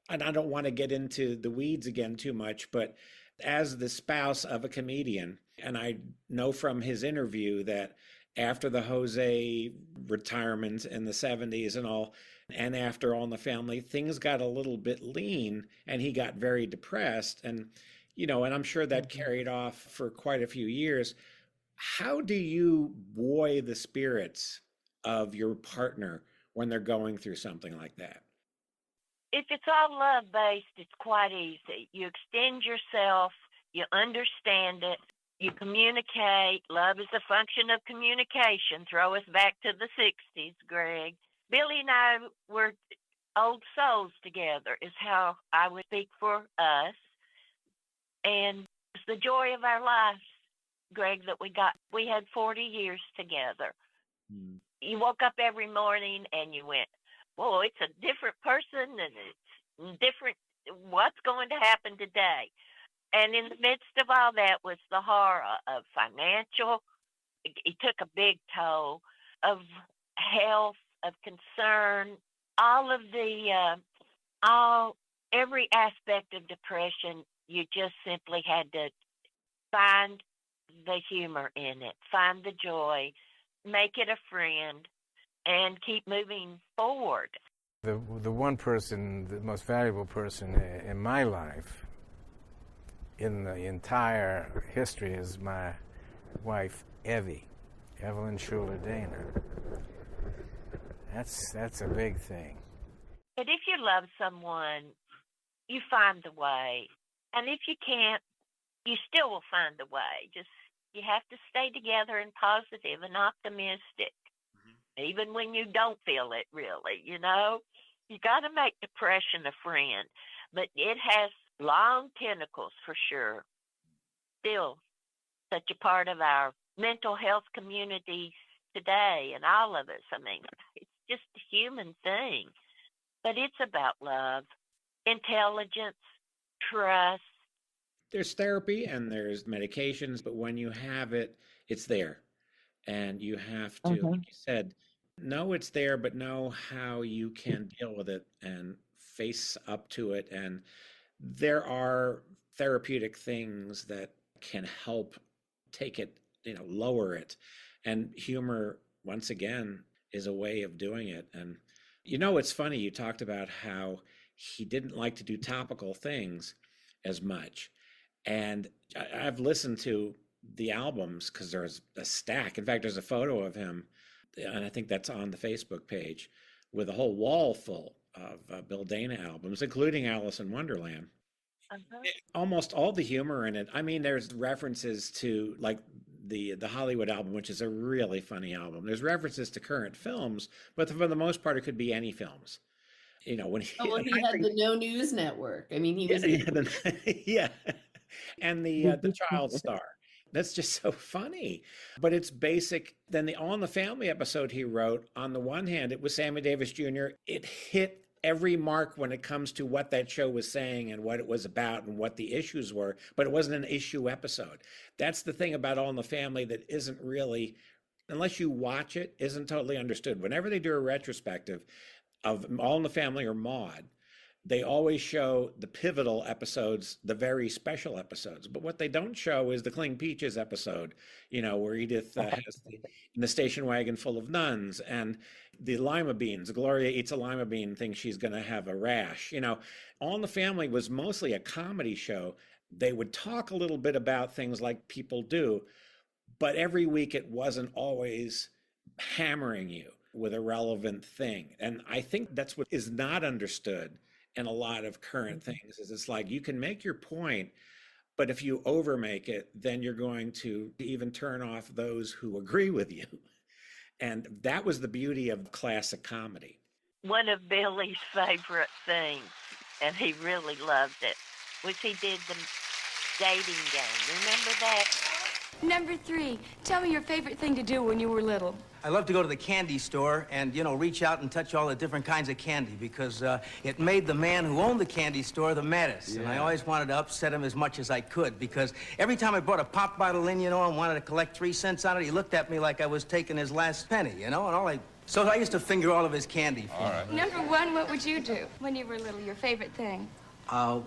And I don't want to get into the weeds again too much, but as the spouse of a comedian, and I know from his interview that after the Jose retirement in the 70s and all, and after All in the Family, things got a little bit lean and he got very depressed. And, and I'm sure that carried off for quite a few years. How do you buoy the spirits of your partner when they're going through something like that? If it's all love-based, it's quite easy. You extend yourself, you understand it, you communicate. Love is a function of communication. Throw us back to the 60s, Greg. Billy and I were old souls together, is how I would speak for us. And it's the joy of our lives, Greg, that we had 40 years together. You woke up every morning and you went, whoa, it's a different person and it's different. What's going to happen today? And in the midst of all that was the horror of financial. It took a big toll of health, of concern, all of every aspect of depression. You just simply had to find the humor in it, find the joy, make it a friend, and keep moving forward. The one person, the most valuable person in my life, in the entire history, is my wife, Evelyn Dana. That's a big thing. But if you love someone, you find the way. And if you can't, you still will find the way. Just, you have to stay together and positive and optimistic. Even when you don't feel it, really, you got to make depression a friend, but it has long tentacles for sure. Still such a part of our mental health community today, and all of us. I mean, it's just a human thing, but it's about love, intelligence, trust. There's therapy and there's medications, but when you have it, it's there. And you have to, like you said, know it's there, but know how you can deal with it and face up to it. And there are therapeutic things that can help take it, lower it. And humor, once again, is a way of doing it. And, it's funny, you talked about how he didn't like to do topical things as much. And I've listened to the albums because there's a stack. In fact, there's a photo of him, and I think that's on the Facebook page, with a whole wall full of Bill Dana albums, including Alice in Wonderland. Almost all the humor in it. I mean, there's references to like the Hollywood album, which is a really funny album. There's references to current films, but for the most part, it could be any films. When he had the No News Network. I mean, he was yeah, and the Child Star. That's just so funny. But it's basic. Then the All in the Family episode he wrote, on the one hand, it was Sammy Davis Jr. It hit every mark when it comes to what that show was saying and what it was about and what the issues were, but it wasn't an issue episode. That's the thing about All in the Family that isn't really, unless you watch it, isn't totally understood. Whenever they do a retrospective of All in the Family or Maude, they always show the pivotal episodes, the very special episodes. But what they don't show is the Cling Peaches episode, where Edith has in the station wagon full of nuns, and the lima beans. Gloria eats a lima bean, thinks she's going to have a rash. All in the Family was mostly a comedy show. They would talk a little bit about things like people do, but every week it wasn't always hammering you with a relevant thing. And I think that's what is not understood in a lot of current things, is it's like you can make your point, but if you overmake it, then you're going to even turn off those who agree with you. And that was the beauty of classic comedy. One of Billy's favorite things, and he really loved it, was he did the dating game. Remember that? Number 3, tell me your favorite thing to do when you were little. I love to go to the candy store and, reach out and touch all the different kinds of candy because it made the man who owned the candy store the maddest. Yeah. And I always wanted to upset him as much as I could because every time I brought a pop bottle in, and wanted to collect 3 cents on it, he looked at me like I was taking his last penny, So I used to finger all of his candy for him. Number 1, what would you do when you were little, your favorite thing?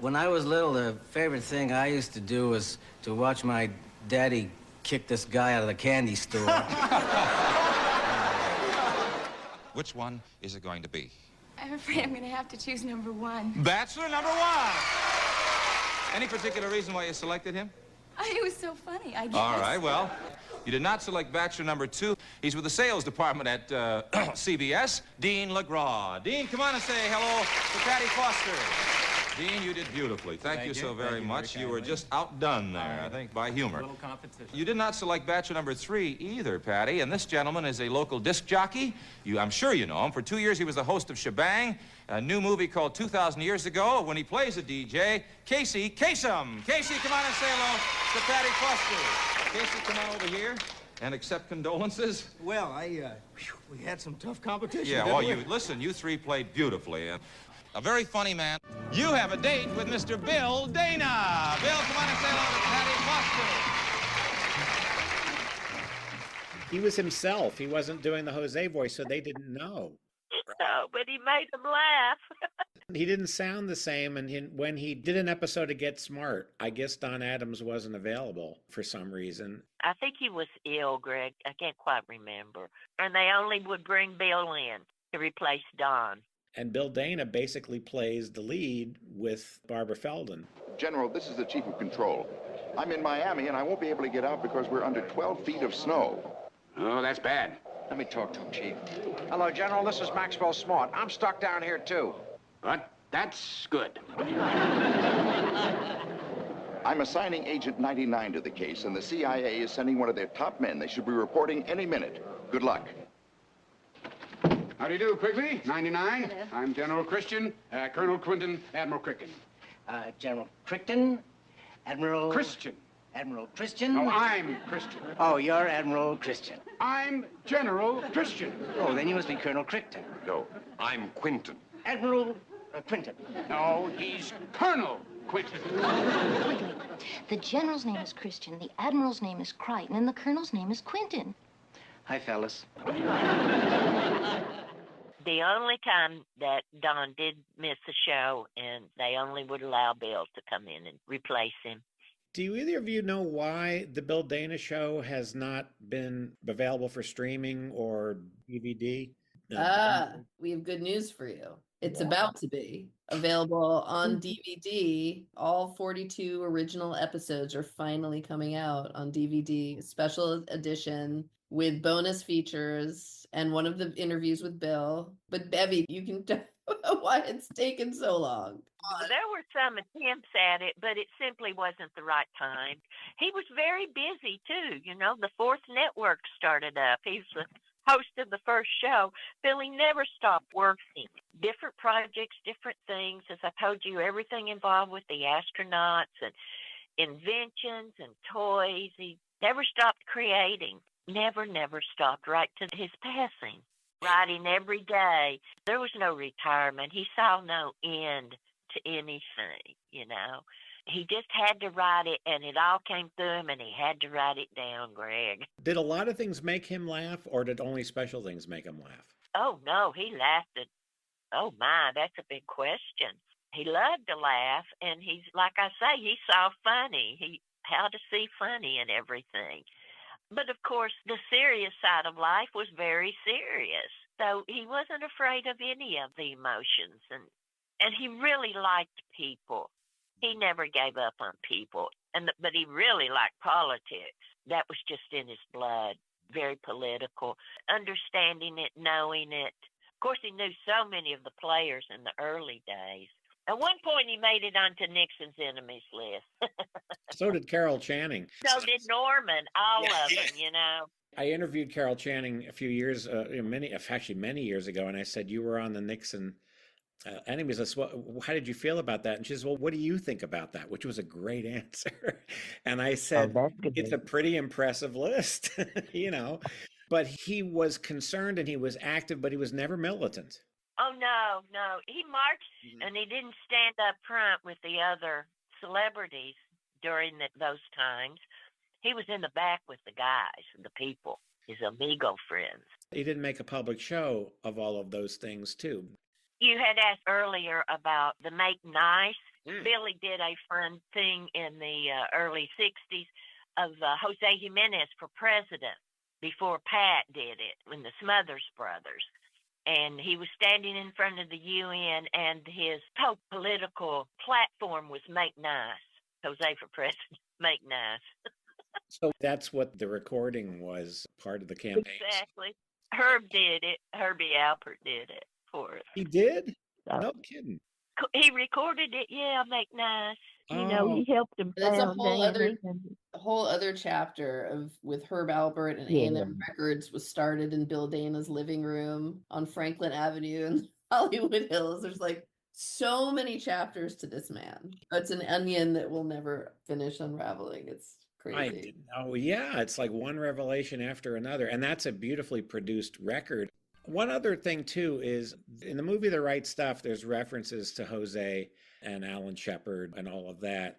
When I was little, the favorite thing I used to do was to watch my daddy kick this guy out of the candy store. Which one is it going to be? I'm afraid I'm going to have to choose number 1. Bachelor number 1. Any particular reason why you selected him? It was so funny, I guess. All right, well, you did not select Bachelor number 2. He's with the sales department at CBS, Dean LaGraw. Dean, come on and say hello to Patty Foster. Dean, you did beautifully. Thank you so very much. You were just outdone there, I think, by humor. A little competition. You did not select Bachelor number 3 either, Patty, and this gentleman is a local disc jockey. I'm sure you know him. For 2 years, he was the host of Shebang, a new movie called 2,000 Years Ago, when he plays a DJ, Casey Kasem. Casey, come on and say hello to Patty Foster. Casey, come on over here and accept condolences. Well, we had some tough competition. Yeah, well, listen, you 3 played beautifully. A very funny man. You have a date with Mr. Bill Dana. Bill, come on and say hello to Patty Foster. He was himself. He wasn't doing the Jose voice, so they didn't know. No, but he made them laugh. He didn't sound the same, and when he did an episode of Get Smart, I guess Don Adams wasn't available for some reason. I think he was ill, Greg. I can't quite remember. And they only would bring Bill in to replace Don. And Bill Dana basically plays the lead with Barbara Feldon. General, this is the Chief of Control. I'm in Miami, and I won't be able to get out because we're under 12 feet of snow. Oh, that's bad. Let me talk to him, Chief. Hello, General. This is Maxwell Smart. I'm stuck down here, too. What? That's good. I'm assigning Agent 99 to the case, and the CIA is sending one of their top men. They should be reporting any minute. Good luck. How do you do, Quigley? 99. Hello. I'm General Christian, Colonel Quinton, Admiral Crichton. General Crichton, Admiral... Christian. Admiral Christian? No, I'm Christian. Oh, you're Admiral Christian. I'm General Christian. Oh, then you must be Colonel Crichton. No, I'm Quinton. Admiral Quinton. No, he's Colonel Quinton. Quigley, the General's name is Christian, the Admiral's name is Crichton, and the Colonel's name is Quinton. Hi, fellas. The only time that Don did miss a show, and they only would allow Bill to come in and replace him. Do either of you know why the Bill Dana show has not been available for streaming or DVD? We have good news for you. It's about to be available on DVD. All 42 original episodes are finally coming out on DVD, special edition with bonus features and one of the interviews with Bill. But Bevy, you can tell why it's taken so long. There were some attempts at it, but it simply wasn't the right time. He was very busy, too. The Fourth Network started up. He was the host of the first show. Billy never stopped working. Different projects, different things. As I told you, everything involved with the astronauts and inventions and toys. He never stopped creating. Never stopped right to his passing. Writing every day. There was no retirement. He saw no end to anything, He just had to write it, and it all came through him, and he had to write it down, Greg. Did a lot of things make him laugh, or did only special things make him laugh? Oh, no, he laughed. Oh, my, that's a big question. He loved to laugh, and he's, like I say, he saw funny. How to see funny in everything. But, of course, the serious side of life was very serious. So he wasn't afraid of any of the emotions. And he really liked people. He never gave up on people. But he really liked politics. That was just in his blood. Very political. Understanding it, knowing it. Of course, he knew so many of the players in the early days. At one point, he made it onto Nixon's enemies list. So did Carol Channing. So did Norman, all of them, I interviewed Carol Channing a few years, many years ago, and I said, you were on the Nixon And he says, well, how did you feel about that? And she says, well, what do you think about that? Which was a great answer. And I said, it's a pretty impressive list, you know. But he was concerned and he was active, but he was never militant. Oh, no. He marched and he didn't stand up front with the other celebrities during those times. He was in the back with the guys, the people, his amigo friends. He didn't make a public show of all of those things, too. You had asked earlier about the Make Nice. Billy did a fun thing in the early 60s of Jose Jimenez for president before Pat did it, when the Smothers Brothers. And he was standing in front of the UN, and his whole political platform was Make Nice. Jose for president, Make Nice. So that's what the recording was, part of the campaign. Exactly. Herb did it. Herbie Alpert did it for us. He did? No kidding. He recorded it, Make Nice. You know, he helped him. That's a whole other chapter with Herb Alpert and A&M Records was started in Bill Dana's living room on Franklin Avenue in Hollywood Hills. There's like so many chapters to this man. It's an onion that will never finish unraveling. It's crazy. It's like one revelation after another. And that's a beautifully produced record. One other thing, too, is in the movie The Right Stuff, there's references to Jose and Alan Shepard and all of that.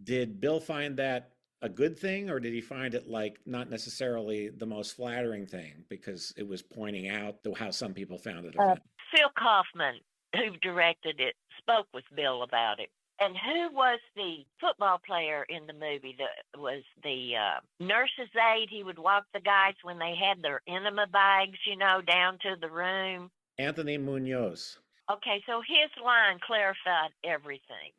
Did Bill find that a good thing, or did he find it like not necessarily the most flattering thing because it was pointing out how some people found it offensive? Phil Kaufman, who directed it, spoke with Bill about it. And who was the football player in the movie that was the nurse's aide? He would walk the guys when they had their enema bags, down to the room. Anthony Munoz. Okay, so his line clarified everything.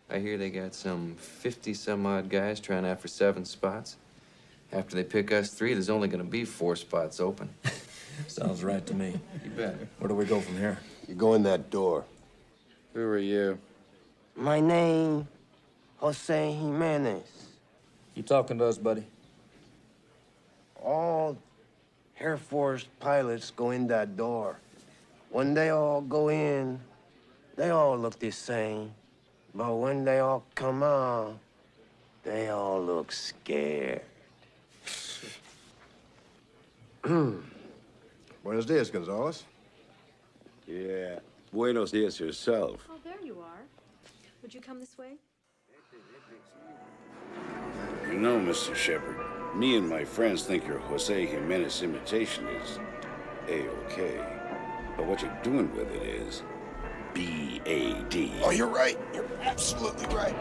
I hear they got some 50-some-odd guys trying out for 7 spots. After they pick us 3, there's only going to be 4 spots open. Sounds right to me. You bet. Where do we go from here? You go in that door. Who are you? My name, Jose Jimenez. You talking to us, buddy? All Air Force pilots go in that door. When they all go in, they all look the same. But when they all come out, they all look scared. Buenos dias, Gonzalez. Yeah, buenos dias yourself. Oh, there you are. Would you come this way? You know, Mr. Shepard, me and my friends think your Jose Jimenez imitation is A-OK. But what you're doing with it is B-A-D. Oh, you're right. You're absolutely right.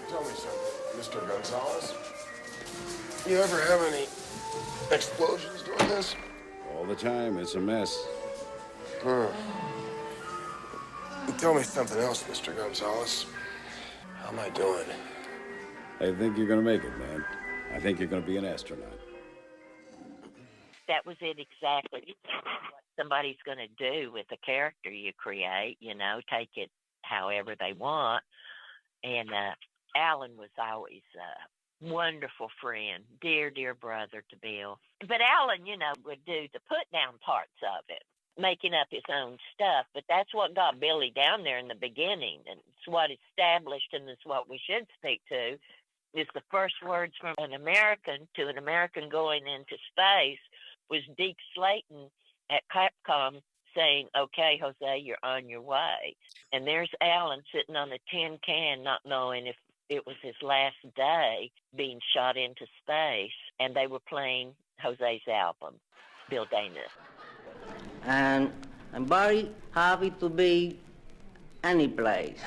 Tell me something, Mr. Gonzalez. You ever have any explosions doing this? All the time. It's a mess. Tell me something else, Mr. Gonzalez. How am I doing? I think you're gonna make it, man. I think you're gonna be an astronaut. That was it exactly. What somebody's going to do with the character you create, take it however they want. And Alan was always a wonderful friend, dear, dear brother to Bill. But Alan, would do the put-down parts of it, making up his own stuff. But that's what got Billy down there in the beginning. And it's what established, and it's what we should speak to, is the first words from an American to an American going into space was Deke Slayton at Capcom saying, okay, Jose, you're on your way. And there's Alan sitting on a tin can not knowing if it was his last day being shot into space. And they were playing Jose's album, Bill Dana. And I'm very happy to be any place.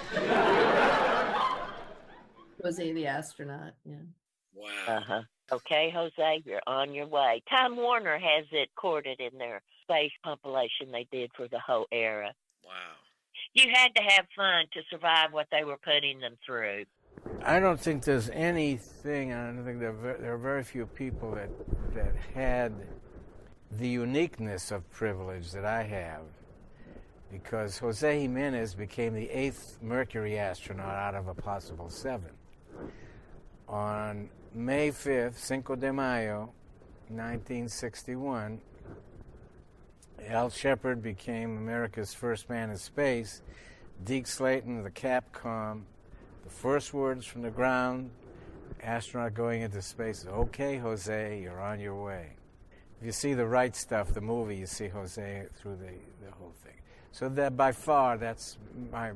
Jose the astronaut, yeah. Wow. Okay, Jose, you're on your way. Time Warner has it recorded in their space compilation they did for the whole era. Wow. You had to have fun to survive what they were putting them through. I don't think there's anything, I don't think there are very few people that had the uniqueness of privilege that I have, because Jose Jimenez became the 8th Mercury astronaut out of a possible 7. On May 5th, Cinco de Mayo, 1961, Al Shepard became America's first man in space. Deke Slayton, the Capcom, the first words from the ground, astronaut going into space, okay, Jose, you're on your way. If you see The Right Stuff, the movie, you see Jose through the whole thing. So that by far, that's my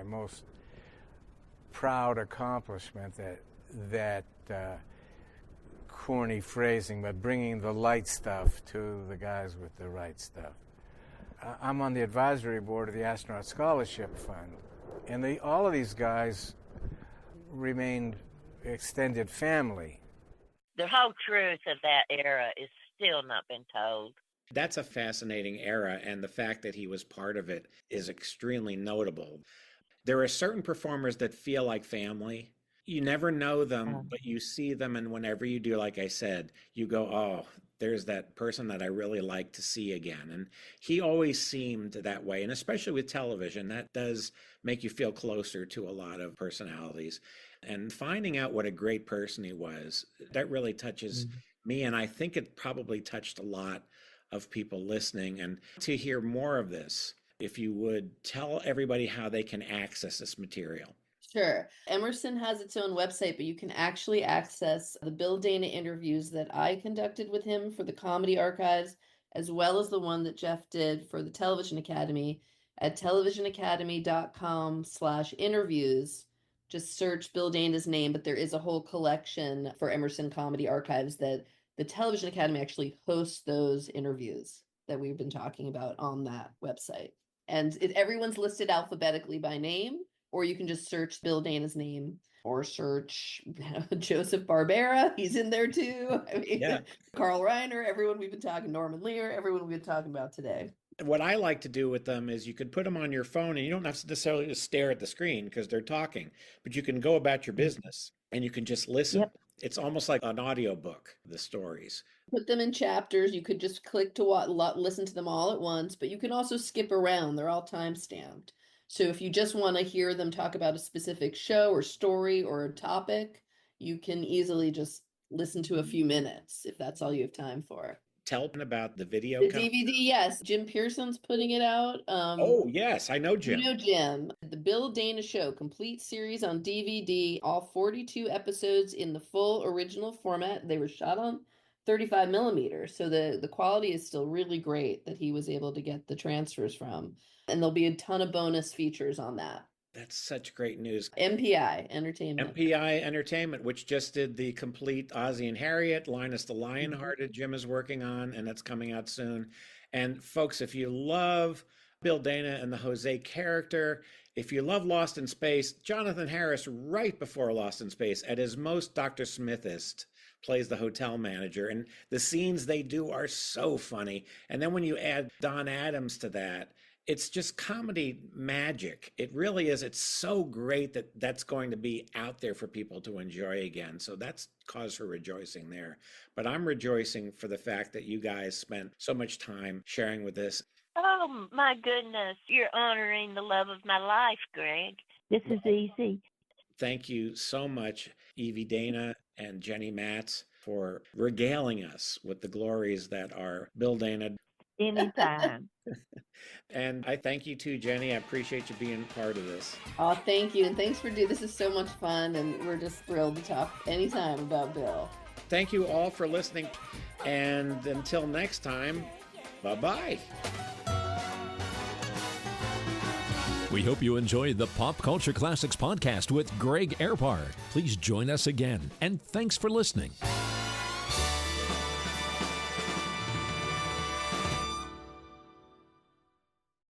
most proud accomplishment, that corny phrasing, but bringing the light stuff to the guys with the right stuff. I'm on the advisory board of the Astronaut Scholarship Fund, and all of these guys remained extended family. The whole truth of that era is still not been told. That's a fascinating era, and the fact that he was part of it is extremely notable. There are certain performers that feel like family. You never know them, but you see them, and whenever you do, like I said, you go, oh, there's that person that I really like to see again. And he always seemed that way, and especially with television, that does make you feel closer to a lot of personalities. And finding out what a great person he was, that really touches me, and I think it probably touched a lot of people listening. And to hear more of this, if you would tell everybody how they can access this material. Sure. Emerson has its own website, but you can actually access the Bill Dana interviews that I conducted with him for the Comedy Archives, as well as the one that Jeff did for the Television Academy at televisionacademy.com/interviews. Just search Bill Dana's name, but there is a whole collection for Emerson Comedy Archives that the Television Academy actually hosts those interviews that we've been talking about on that website. And everyone's listed alphabetically by name, or you can just search Bill Dana's name or search Joseph Barbera. He's in there too. I mean, yeah. Carl Reiner, everyone we've been talking, Norman Lear, everyone we've been talking about today. What I like to do with them is you could put them on your phone, and you don't have to necessarily just stare at the screen because they're talking, but you can go about your business and you can just listen. Yep. It's almost like an audiobook, the stories. Put them in chapters. You could just click to listen to them all at once, but you can also skip around. They're all time-stamped. So if you just want to hear them talk about a specific show or story or a topic, you can easily just listen to a few minutes if that's all you have time for. Tell them about the video. The DVD, yes. Jim Pearson's putting it out. Oh, yes. I know Jim. You know Jim. The Bill Dana Show, complete series on DVD, all 42 episodes in the full original format. They were shot on 35 millimeters, so the quality is still really great that he was able to get the transfers from. And there'll be a ton of bonus features on that. That's such great news. MPI Entertainment. MPI Entertainment, which just did the complete Ozzie and Harriet, Linus the Lionhearted, Jim is working on, and that's coming out soon. And folks, if you love Bill Dana and the Jose character, if you love Lost in Space, Jonathan Harris, right before Lost in Space, at his most Dr. Smithist, plays the hotel manager. And the scenes they do are so funny. And then when you add Don Adams to that, it's just comedy magic. It really is. It's so great that that's going to be out there for people to enjoy again. So that's cause for rejoicing there. But I'm rejoicing for the fact that you guys spent so much time sharing with this. Oh, my goodness. You're honoring the love of my life, Greg. This is easy. Thank you so much, EVY Dana and Jenni Matz, for regaling us with the glories that are Bill Dana. Anytime. And I thank you too, Jenni. I appreciate you being part of this. Oh, thank you. And thanks for doing this. Is so much fun. And we're just thrilled to talk anytime about Bill. Thank you all for listening. And until next time, bye-bye. We hope you enjoyed the Pop Culture Classics podcast with Greg Alpert. Please join us again. And thanks for listening.